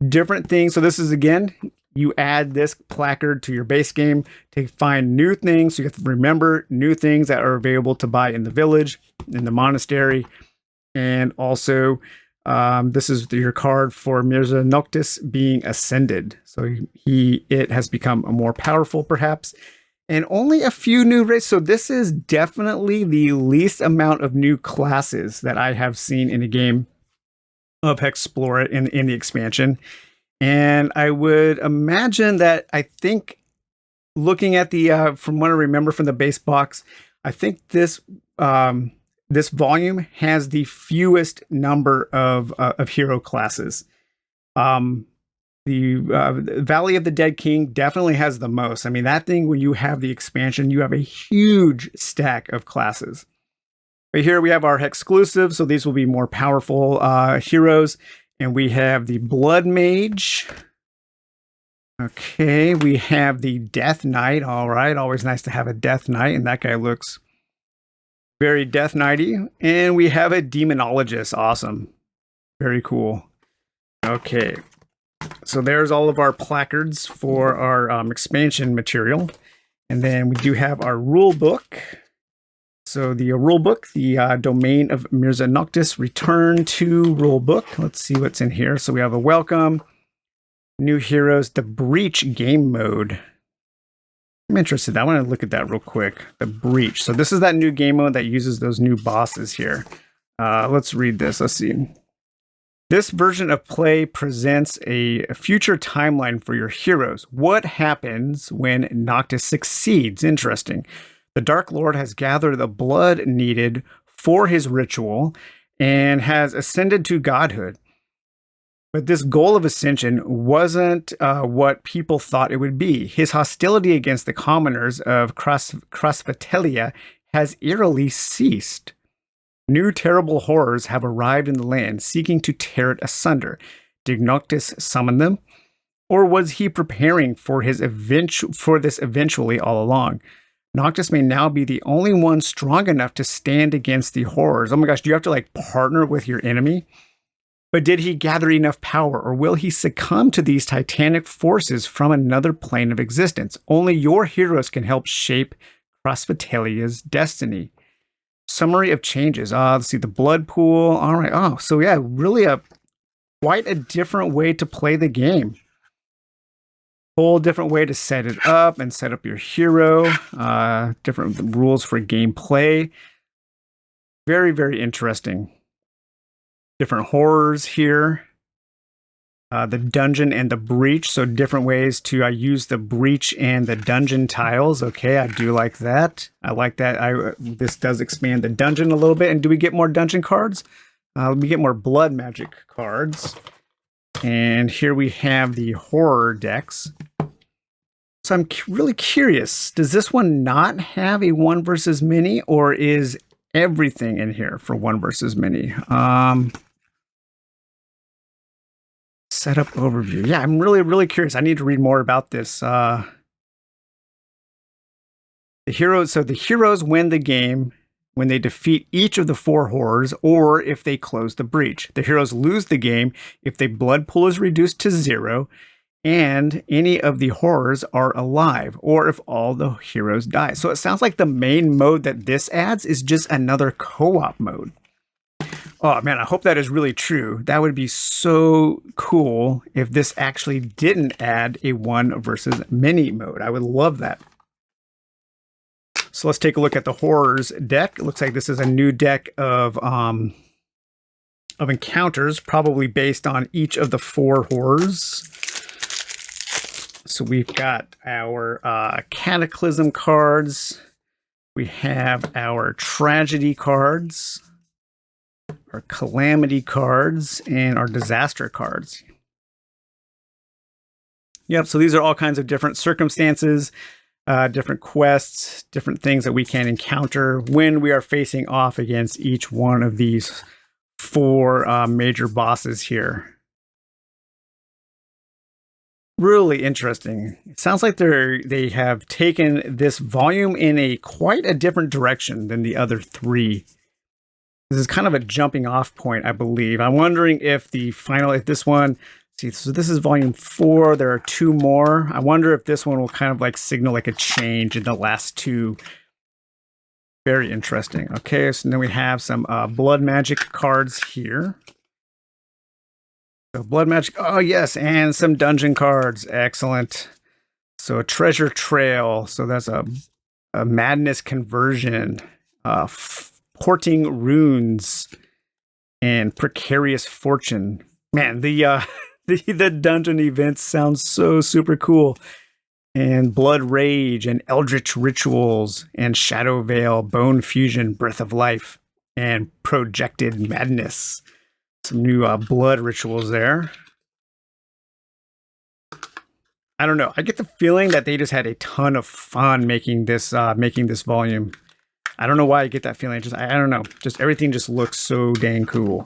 Different things. So this is, again, you add this placard to your base game to find new things. So you have to remember new things that are available to buy in the village, in the monastery. And also, this is your card for Mirza Noctis being ascended. So it has become more powerful, perhaps. And only a few new races. So this is definitely the least amount of new classes that I have seen in a game of Hexplore It in the expansion. And I would imagine that, I think, looking at the, from what I remember from the base box, I think this volume has the fewest number of hero classes. The Valley of the Dead King definitely has the most. I mean, that thing, when you have the expansion, you have a huge stack of classes. But here we have our exclusive, so these will be more powerful heroes. And we have the Blood Mage. Okay, we have the Death Knight. All right, always nice to have a Death Knight, and that guy looks very Death Knighty. And we have a Demonologist. Awesome. Very cool. Okay, so there's all of our placards for our expansion material. And then we do have our rule book. So the rulebook, the domain of Mirza Noctis, return to rulebook. Let's see what's in here. So we have a welcome, new heroes, the Breach game mode. I'm interested. I want to look at that real quick. The Breach. So this is that new game mode that uses those new bosses here. Let's read this. Let's see. This version of play presents a future timeline for your heroes. What happens when Noctis succeeds? Interesting. The Dark Lord has gathered the blood needed for his ritual and has ascended to godhood. But this goal of ascension wasn't what people thought it would be. His hostility against the commoners of Crossvatelia has eerily ceased. New terrible horrors have arrived in the land, seeking to tear it asunder. Did Noctis summon them? Or was he preparing for this eventually all along? Noctis may now be the only one strong enough to stand against the horrors. Oh my gosh, do you have to like partner with your enemy? But did he gather enough power, or will he succumb to these titanic forces from another plane of existence? Only your heroes can help shape Crossvatelia's destiny. Summary of changes. Let's see, the blood pool. All right. Oh, so yeah, really quite a different way to play the game. Whole different way to set it up and set up your hero. Different rules for gameplay. Very, very interesting. Different horrors here. The dungeon and the breach. So different ways to use the breach and the dungeon tiles. Okay, I do like that. I like that. This does expand the dungeon a little bit. And do we get more dungeon cards? Let me get more blood magic cards. And here we have the horror decks. So I'm really curious, does this one not have a 1 versus many, or is everything in here for 1 versus many? Setup overview. Yeah, I'm really curious. I need to read more about this. The heroes win the game when they defeat each of the 4 horrors, or if they close the breach. The heroes lose the game if the blood pool is reduced to 0, and any of the horrors are alive, or if all the heroes die. So it sounds like the main mode that this adds is just another co-op mode. Oh man, I hope that is really true. That would be so cool if this actually didn't add a 1 versus many mode. I would love that. So let's take a look at the horrors deck. It looks like this is a new deck of encounters, probably based on each of the 4 horrors. So we've got our Cataclysm cards. We have our Tragedy cards, our Calamity cards, and our Disaster cards. Yep, so these are all kinds of different circumstances, different quests, different things that we can encounter when we are facing off against each one of these 4 major bosses here. Really interesting. It sounds like they have taken this volume in quite a different direction than the other 3. This is kind of a jumping off point, I believe. I'm wondering if this one, see, so this is volume 4. There are 2 more. I wonder if this one will kind of like signal like a change in the last 2. Very interesting. Okay, so then we have some blood magic cards here. So blood magic, oh yes, and some dungeon cards. Excellent. So a treasure trail. So that's a madness conversion. Porting runes and precarious fortune. Man, the dungeon events sound so super cool. And blood rage and eldritch rituals and shadow veil, bone fusion, breath of life, and projected madness. Some new blood rituals there. I don't know. I get the feeling that they just had a ton of fun making this volume. I don't know why I get that feeling. I don't know. Just everything just looks so dang cool.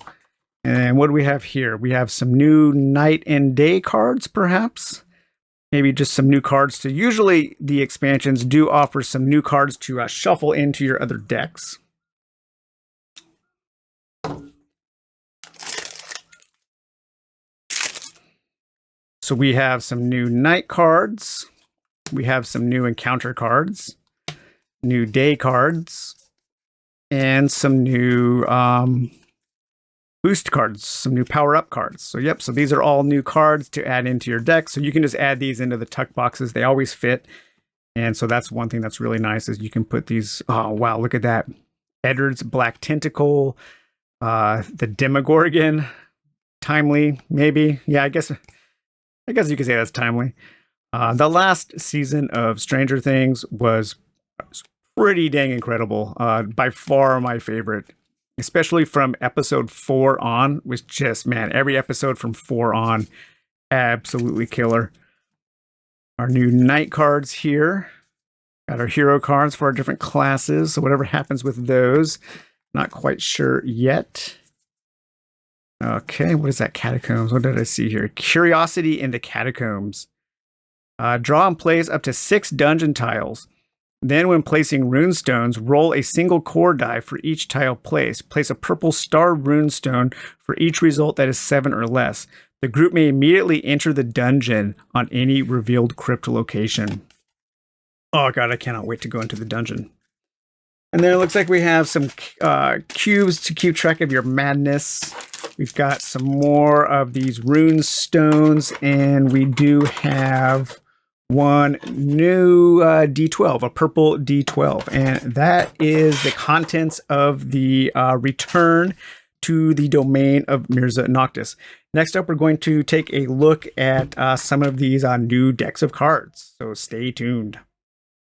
And what do we have here? We have some new night and day cards, perhaps. Maybe just some new cards to. Usually the expansions do offer some new cards to shuffle into your other decks. So we have some new night cards. We have some new encounter cards. New day cards, and some new boost cards, some new power-up cards. So yep, so these are all new cards to add into your deck. So you can just add these into the tuck boxes. They always fit. And so that's one thing that's really nice is you can put these, oh wow, look at that. Eddard's Black Tentacle, the Demogorgon, timely, maybe. Yeah, I guess you could say that's timely. The last season of Stranger Things was pretty dang incredible. By far my favorite, especially from episode 4 on, was just, man, every episode from 4 on, absolutely killer. Our new night cards here. Got our hero cards for our different classes. So whatever happens with those, not quite sure yet. Okay, what is that? Catacombs. What did I see here? Curiosity in the Catacombs. Draw and place up to 6 dungeon tiles. Then when placing runestones, roll a single core die for each tile placed. Place a purple star runestone for each result that is 7 or less. The group may immediately enter the dungeon on any revealed crypt location. Oh god, I cannot wait to go into the dungeon. And then it looks like we have some cubes to keep track of your madness. We've got some more of these rune stones, and we do have one new D12, a purple D12, and that is the contents of the return to the domain of Mirza Noctis. Next up, we're going to take a look at some of these new decks of cards, so stay tuned.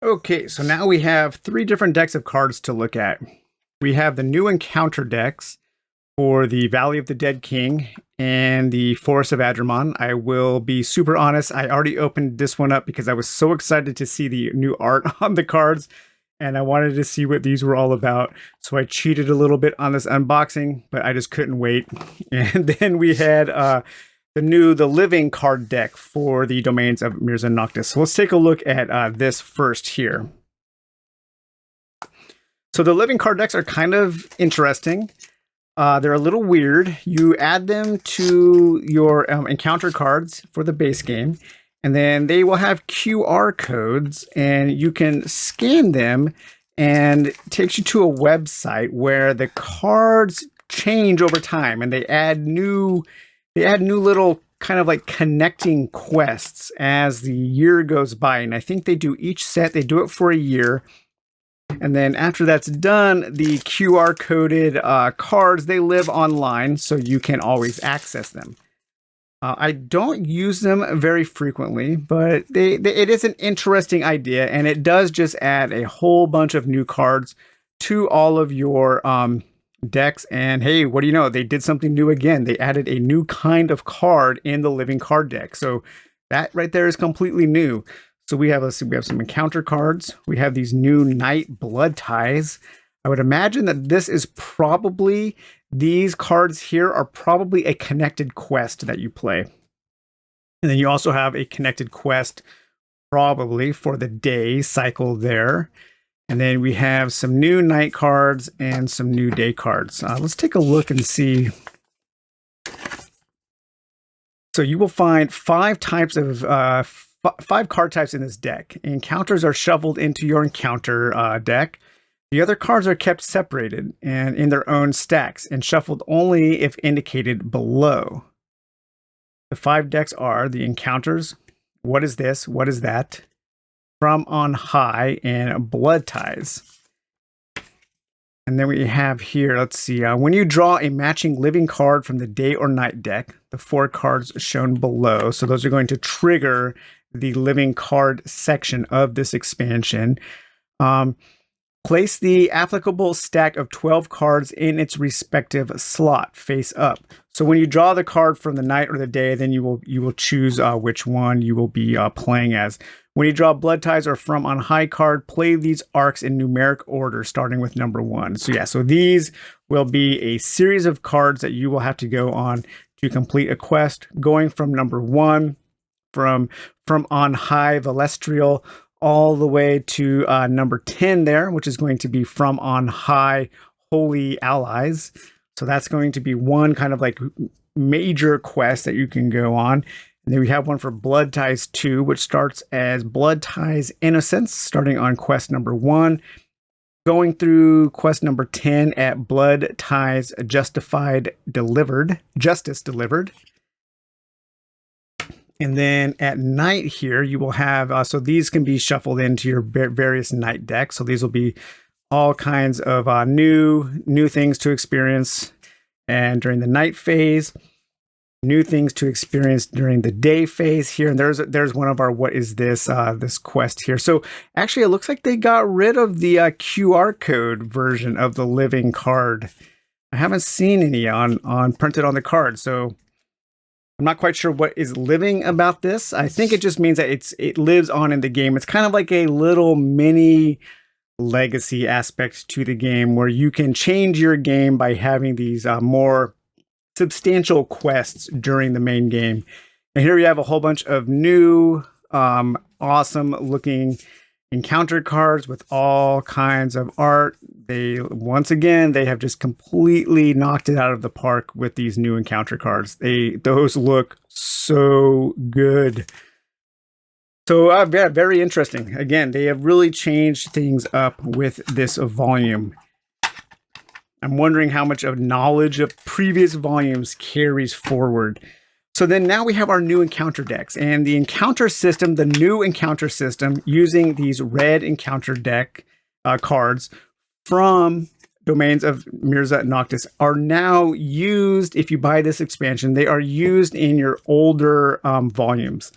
Okay, so now we have 3 different decks of cards to look at. We have the new encounter decks, for the Valley of the Dead King and the Forest of Adramon. I will be super honest, I already opened this one up because I was so excited to see the new art on the cards, and I wanted to see what these were all about. So I cheated a little bit on this unboxing, but I just couldn't wait. And then we had the living card deck for the domains of Mirza Noctis. So let's take a look at this first here. So the living card decks are kind of interesting. They're a little weird. You add them to your encounter cards for the base game, and then they will have QR codes, and you can scan them, and it takes you to a website where the cards change over time, and they add new little kind of like connecting quests as the year goes by. And I think they do each set, they do it for a year. And then after that's done, the QR coded cards, they live online, so you can always access them. I don't use them very frequently, but it is an interesting idea, and it does just add a whole bunch of new cards to all of your decks. And hey, what do you know? They did something new again. They added a new kind of card in the living card deck. So that right there is completely new. So we have some encounter cards. We have these new Knight Blood Ties. I would imagine that these cards here are probably a connected quest that you play. And then you also have a connected quest probably for the day cycle there. And then we have some new night cards and some new day cards. Let's take a look and see. So you will find five card types in this deck. Encounters are shuffled into your encounter deck. The other cards are kept separated and in their own stacks and shuffled only if indicated below. The 5 decks are the encounters, what is this, what is that, from on high, and blood ties. And then we have here, let's see, when you draw a matching living card from the day or night deck, the 4 cards shown below, so those are going to trigger the living card section of this expansion. Place the applicable stack of 12 cards in its respective slot, face up. So when you draw the card from the night or the day, then you will choose which one you will be playing as. When you draw Blood Ties or From on High card, play these arcs in numeric order, starting with number 1. So yeah, so these will be a series of cards that you will have to go on to complete a quest, going from number 1, from on High Valestial, all the way to number 10 there, which is going to be From on High Holy Allies. So that's going to be one kind of like major quest that you can go on. And then we have one for Blood Ties 2, which starts as Blood Ties Innocence, starting on quest number 1, going through quest number 10 at Blood Ties Justice Delivered. And then at night here, you will have, so these can be shuffled into your various night decks. So these will be all kinds of new things to experience. And during the night phase, new things to experience during the day phase here. And there's one of our, what is this, this quest here. So actually it looks like they got rid of the QR code version of the living card. I haven't seen any on printed on the card. So I'm not quite sure what is living about this. I think it just means that it lives on in the game. It's kind of like a little mini legacy aspect to the game where you can change your game by having these more substantial quests during the main game. And here we have a whole bunch of new, awesome looking encounter cards with all kinds of art. Once again, they have just completely knocked it out of the park with these new encounter cards. Those look so good. So yeah, very interesting. Again, they have really changed things up with this volume. I'm wondering how much of knowledge of previous volumes carries forward. So then now we have our new encounter decks, and the encounter system, the new encounter system, using these red encounter deck cards from Domains of Mirza Noctis are now used. If you buy this expansion, they are used in your older volumes.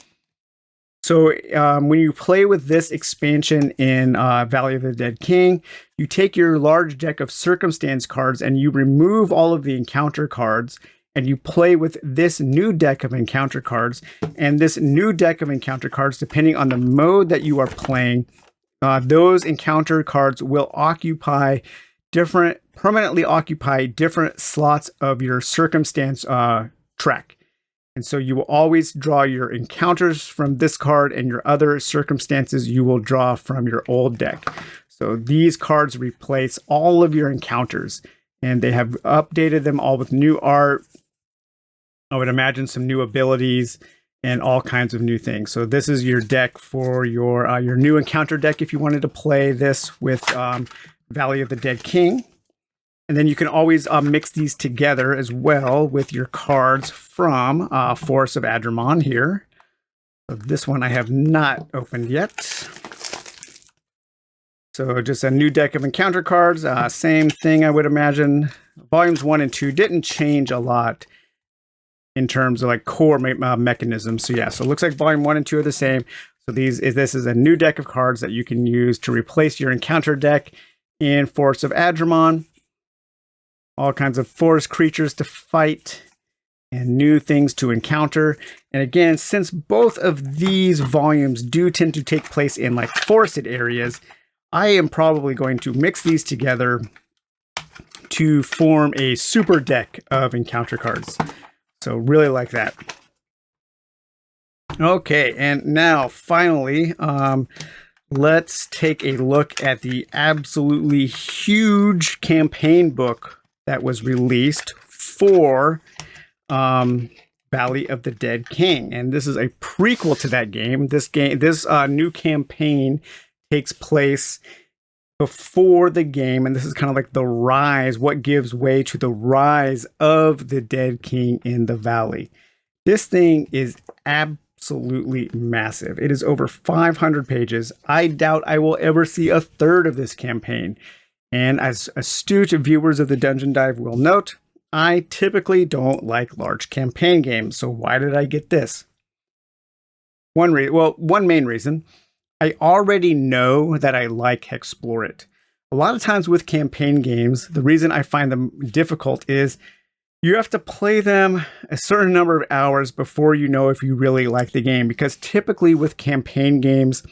So when you play with this expansion in Valley of the Dead King, you take your large deck of circumstance cards and you remove all of the encounter cards, and you play with this new deck of encounter cards. And this new deck of encounter cards, depending on the mode that you are playing, those encounter cards will permanently occupy different slots of your circumstance track. And so you will always draw your encounters from this card, and your other circumstances you will draw from your old deck. So these cards replace all of your encounters, and they have updated them all with new art. I would imagine some new abilities and all kinds of new things. So this is your deck for your new encounter deck if you wanted to play this with Valley of the Dead King. And then you can always mix these together as well with your cards from Forest of Adramon here. So this one I have not opened yet. So just a new deck of encounter cards. Same thing, I would imagine. Volumes 1 and 2 didn't change a lot in terms of like core mechanisms. So yeah, so it looks like volume 1 and 2 are the same. So this is a new deck of cards that you can use to replace your encounter deck in Forest of Adramon. All kinds of forest creatures to fight and new things to encounter. And again, since both of these volumes do tend to take place in like forested areas, I am probably going to mix these together to form a super deck of encounter cards. So really like that. Okay, and now finally, let's take a look at the absolutely huge campaign book that was released for Valley of the Dead King. And this is a prequel to that game. This new campaign takes place before the game, and this is kind of like the rise, what gives way to the rise of the Dead King in the Valley. This thing is absolutely massive. It is over 500 pages. I doubt I will ever see a third of this campaign. And as astute viewers of the Dungeon Dive will note, I typically don't like large campaign games. So why did I get this? One main reason. I already know that I like Hexplore It. A lot of times with campaign games, the reason I find them difficult is you have to play them a certain number of hours before you know if you really like the game. Because typically with campaign games,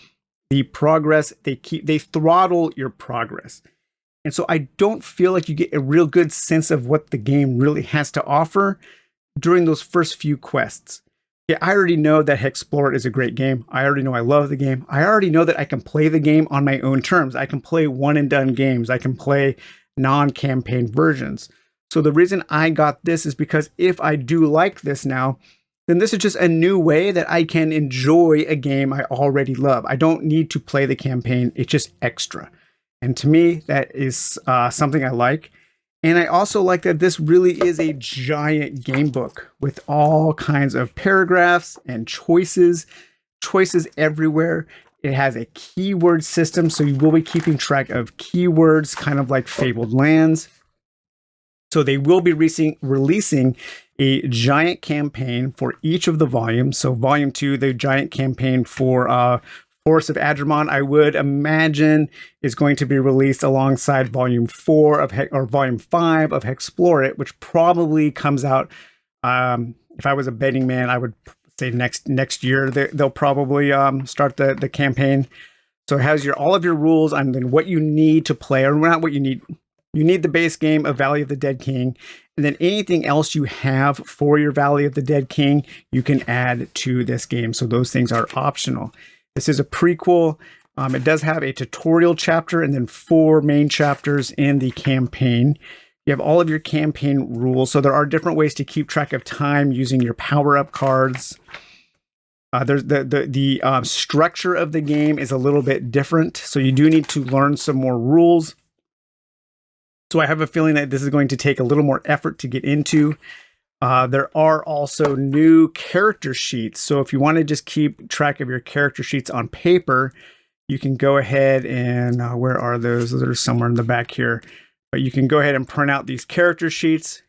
the progress, they throttle your progress. And so I don't feel like you get a real good sense of what the game really has to offer during those first few quests. Yeah, I already know that Hexplore It is a great game. I already know I love the game. I already know that I can play the game on my own terms. I can play one and done games. I can play non-campaign versions. So the reason I got this is because if I do like this now, then this is just a new way that I can enjoy a game I already love. I don't need to play the campaign. It's just extra. And to me, that is something I like. And I also like that this really is a giant game book with all kinds of paragraphs and choices everywhere. It has a keyword system, so you will be keeping track of keywords, kind of like Fabled Lands. So they will be releasing a giant campaign for each of the volumes. So volume 2, the giant campaign for Forest of Adramon, I would imagine, is going to be released alongside Volume 4 or Volume 5 of Hexplore It, which probably comes out. If I was a betting man, I would say next year they'll probably start the campaign. So it has all of your rules and then what you need to play, or not what you need. You need the base game of Valley of the Dead King, and then anything else you have for your Valley of the Dead King, you can add to this game. So those things are optional. This is a prequel. It does have a tutorial chapter and then 4 main chapters in the campaign. You have all of your campaign rules. So there are different ways to keep track of time using your power-up cards. There's the structure of the game is a little bit different. So you do need to learn some more rules. So I have a feeling that this is going to take a little more effort to get into. There are also new character sheets. So if you want to just keep track of your character sheets on paper, you can go ahead and, where are those? Those are somewhere in the back here. But you can go ahead and print out these character sheets.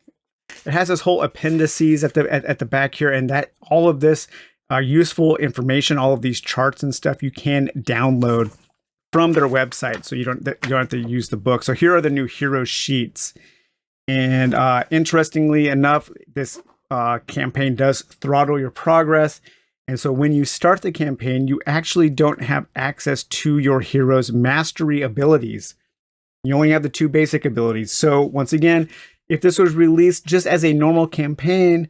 It has this whole appendices at the back here, and that all of this useful information, all of these charts and stuff you can download from their website, so you don't have to use the book. So here are the new hero sheets. And interestingly enough, this campaign does throttle your progress. And so when you start the campaign, you actually don't have access to your hero's mastery abilities. You only have the 2 basic abilities. So once again, if this was released just as a normal campaign,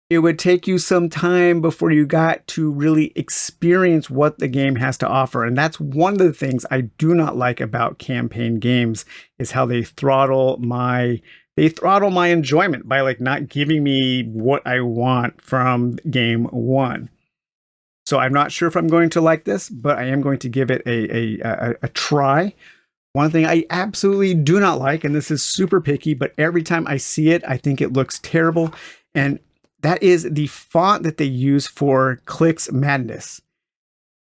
it would take you some time before you got to really experience what the game has to offer. And that's one of the things I do not like about campaign games, is how they throttle my enjoyment by like not giving me what I want from game 1. So I'm not sure if I'm going to like this, but I am going to give it a try. One thing I absolutely do not like, and this is super picky, but every time I see it, I think it looks terrible. And that is the font that they use for Clicks Madness.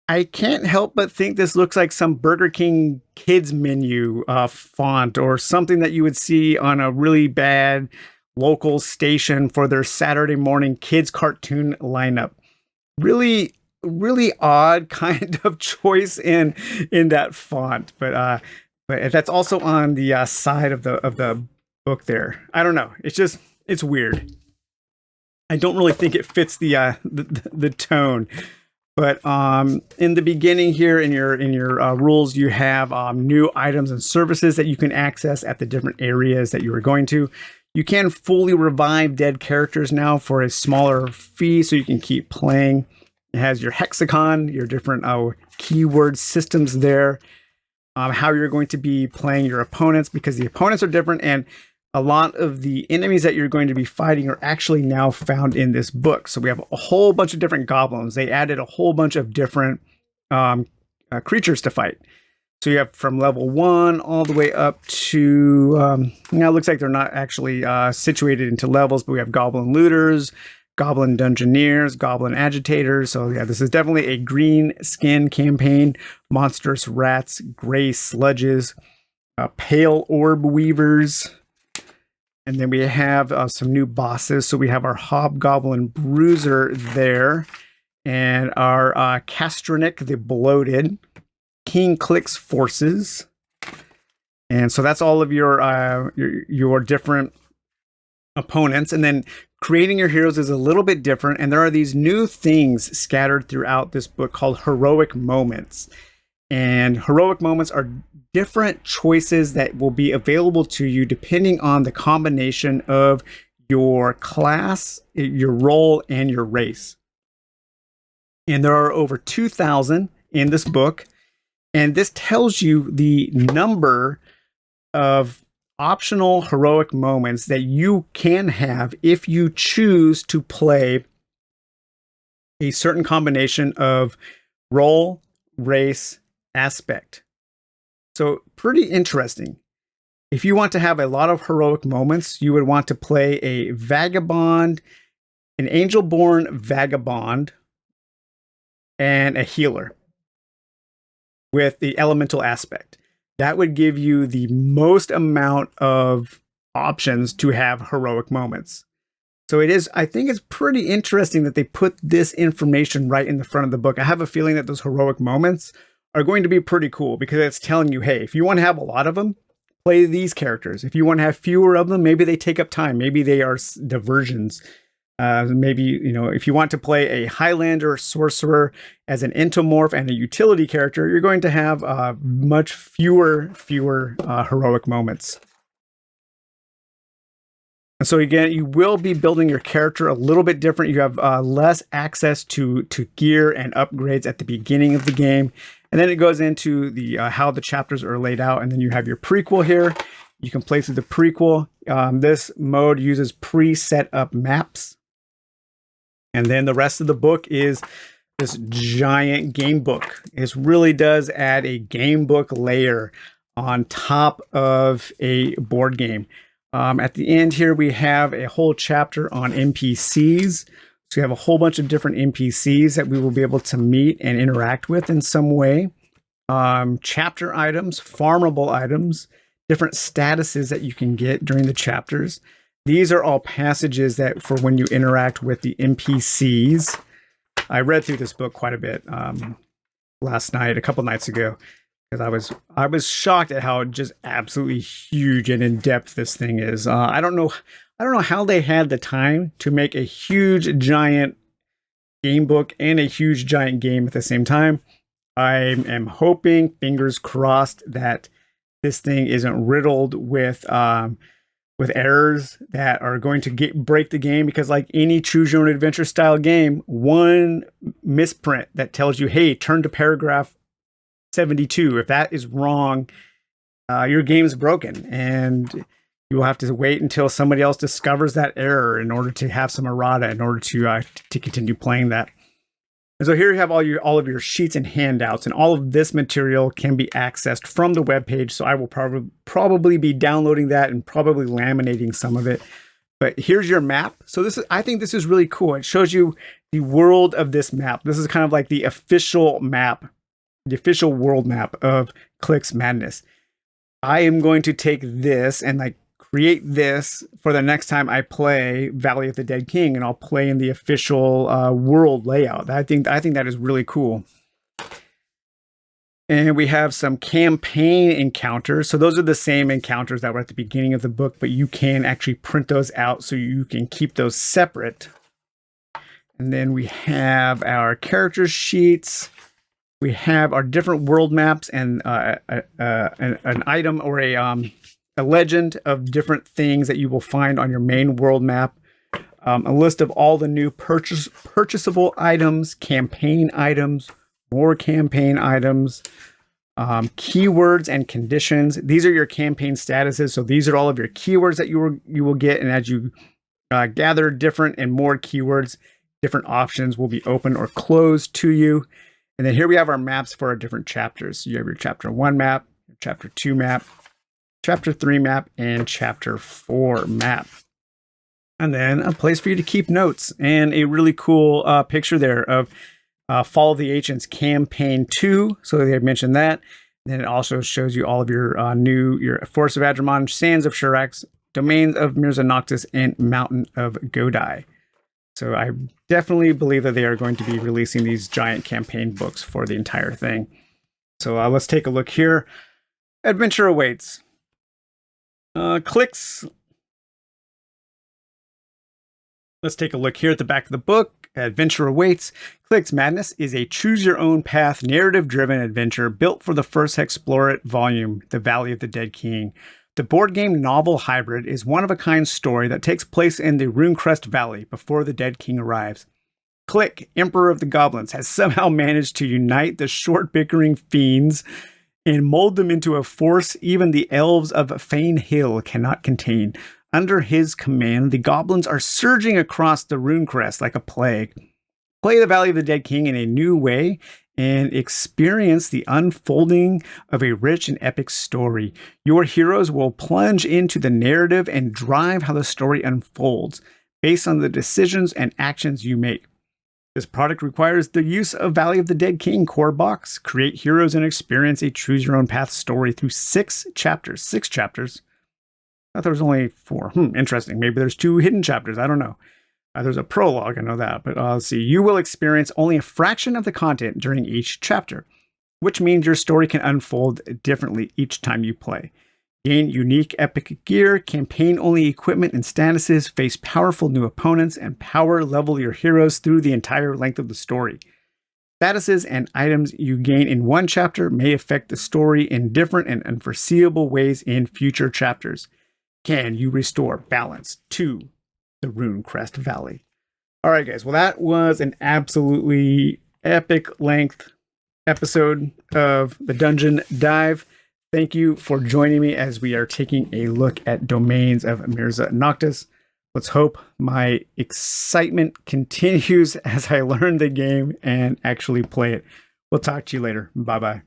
I can't help but think this looks like some Burger King kids menu font, or something that you would see on a really bad local station for their Saturday morning kids cartoon lineup. Really, really odd kind of choice in that font, but that's also on the side of the book there. I don't know. It's weird. I don't really think it fits the tone. But in the beginning here, in your rules, you have new items and services that you can access at the different areas that you are going to. You can fully revive dead characters now for a smaller fee, so you can keep playing. It has your hexagon, your different keyword systems there. How you're going to be playing your opponents, because the opponents are different, and a lot of the enemies that you're going to be fighting are actually now found in this book. So we have a whole bunch of different goblins. They added a whole bunch of different creatures to fight. So you have from level 1 all the way up to, now it looks like they're not actually situated into levels, but we have goblin looters, goblin dungeoneers, goblin agitators. So yeah, this is definitely a green skin campaign. Monstrous rats, gray sludges, pale orb weavers. And then we have some new bosses. So we have our Hobgoblin Bruiser there, and our Castronic the Bloated, King Click's Forces. And so that's all of your different opponents. And then creating your heroes is a little bit different. And there are these new things scattered throughout this book called heroic moments. And heroic moments are different choices that will be available to you depending on the combination of your class, your role, and your race. And there are over 2,000 in this book. And this tells you the number of optional heroic moments that you can have if you choose to play a certain combination of role, race, aspect. So pretty interesting. If you want to have a lot of heroic moments, you would want to play a vagabond, an angel-born vagabond, and a healer with the elemental aspect. That would give you the most amount of options to have heroic moments. So I think it's pretty interesting that they put this information right in the front of the book. I have a feeling that those heroic moments are going to be pretty cool, because it's telling you, hey, if you want to have a lot of them, play these characters. If you want to have fewer of them, maybe they take up time. Maybe they are diversions. Maybe, if you want to play a Highlander sorcerer as an entomorph and a utility character, you're going to have much fewer heroic moments. And so again, you will be building your character a little bit different. You have less access to gear and upgrades at the beginning of the game. And then it goes into the how the chapters are laid out. And then you have your prequel here. You can play through the prequel. This mode uses pre-set up maps. And then the rest of the book is this giant game book. It really does add a game book layer on top of a board game. At the end here, we have a whole chapter on NPCs. So we have a whole bunch of different NPCs that we will be able to meet and interact with in some way. Chapter items, farmable items, different statuses that you can get during the chapters. These are all passages that for when you interact with the NPCs. I read through this book quite a bit last night, a couple nights ago, because I was shocked at how just absolutely huge and in depth this thing is. I don't know how they had the time to make a huge giant game book and a huge giant game at the same time. I am hoping, fingers crossed, that this thing isn't riddled with errors that are going to break the game, because like any choose your own adventure style game, one misprint that tells you, hey, turn to paragraph 72. If that is wrong, your game's broken, and you will have to wait until somebody else discovers that error in order to have some errata in order to continue playing that. And so here you have all of your sheets and handouts, and all of this material can be accessed from the webpage. So I will probably be downloading that and probably laminating some of it. But here's your map. So I think this is really cool. It shows you the world of this map. This is kind of like the official map, the official world map of Clix Madness. I am going to take this and like create this for the next time I play Valley of the Dead King, and I'll play in the official world layout. I think that is really cool. And we have some campaign encounters. So those are the same encounters that were at the beginning of the book, but you can actually print those out so you can keep those separate. And then we have our character sheets. We have our different world maps and an item or a legend of different things that you will find on your main world map. A list of all the new purchasable items, campaign items, more campaign items, keywords and conditions. These are your campaign statuses. So these are all of your keywords that you will get. And as you gather different and more keywords, different options will be open or closed to you. And then here we have our maps for our different chapters. So you have your chapter 1 map, your chapter 2 map, chapter 3 map, and chapter 4 map. And then a place for you to keep notes, and a really cool picture there of Fall of the Ancients Campaign 2. So they mentioned that. And then it also shows you all of your your Forest of Adramon, Sands of Shurax, Domains of Mirza Noctis, and Mountain of Godai. So I definitely believe that they are going to be releasing these giant campaign books for the entire thing. So let's take a look here. Adventure awaits. Clix. Let's take a look here at the back of the book. Adventure awaits. Clix Madness is a choose-your-own-path, narrative-driven adventure built for the first Hexplore It volume, The Valley of the Dead King. The board game novel hybrid is one-of-a-kind story that takes place in the Runecrest Valley before the Dead King arrives. Click, Emperor of the Goblins, has somehow managed to unite the short-bickering fiends and mold them into a force even the elves of Fane Hill cannot contain. Under his command, the goblins are surging across the Runecrest like a plague. Play the Valley of the Dead King in a new way and experience the unfolding of a rich and epic story. Your heroes will plunge into the narrative and drive how the story unfolds based on the decisions and actions you make. This product requires the use of Valley of the Dead King core box. Create heroes and experience a choose-your-own-path story through 6 chapters. 6 chapters. I thought there was only 4. Interesting. Maybe there's 2 hidden chapters. I don't know. There's a prologue. I know that. But let's see. You will experience only a fraction of the content during each chapter, which means your story can unfold differently each time you play. Gain unique epic gear, campaign-only equipment and statuses, face powerful new opponents, and power level your heroes through the entire length of the story. Statuses and items you gain in one chapter may affect the story in different and unforeseeable ways in future chapters. Can you restore balance to the Runecrest Valley? All right, guys. Well, that was an absolutely epic length episode of the Dungeon Dive. Thank you for joining me as we are taking a look at Domains of Mirza Noctis. Let's hope my excitement continues as I learn the game and actually play it. We'll talk to you later. Bye-bye.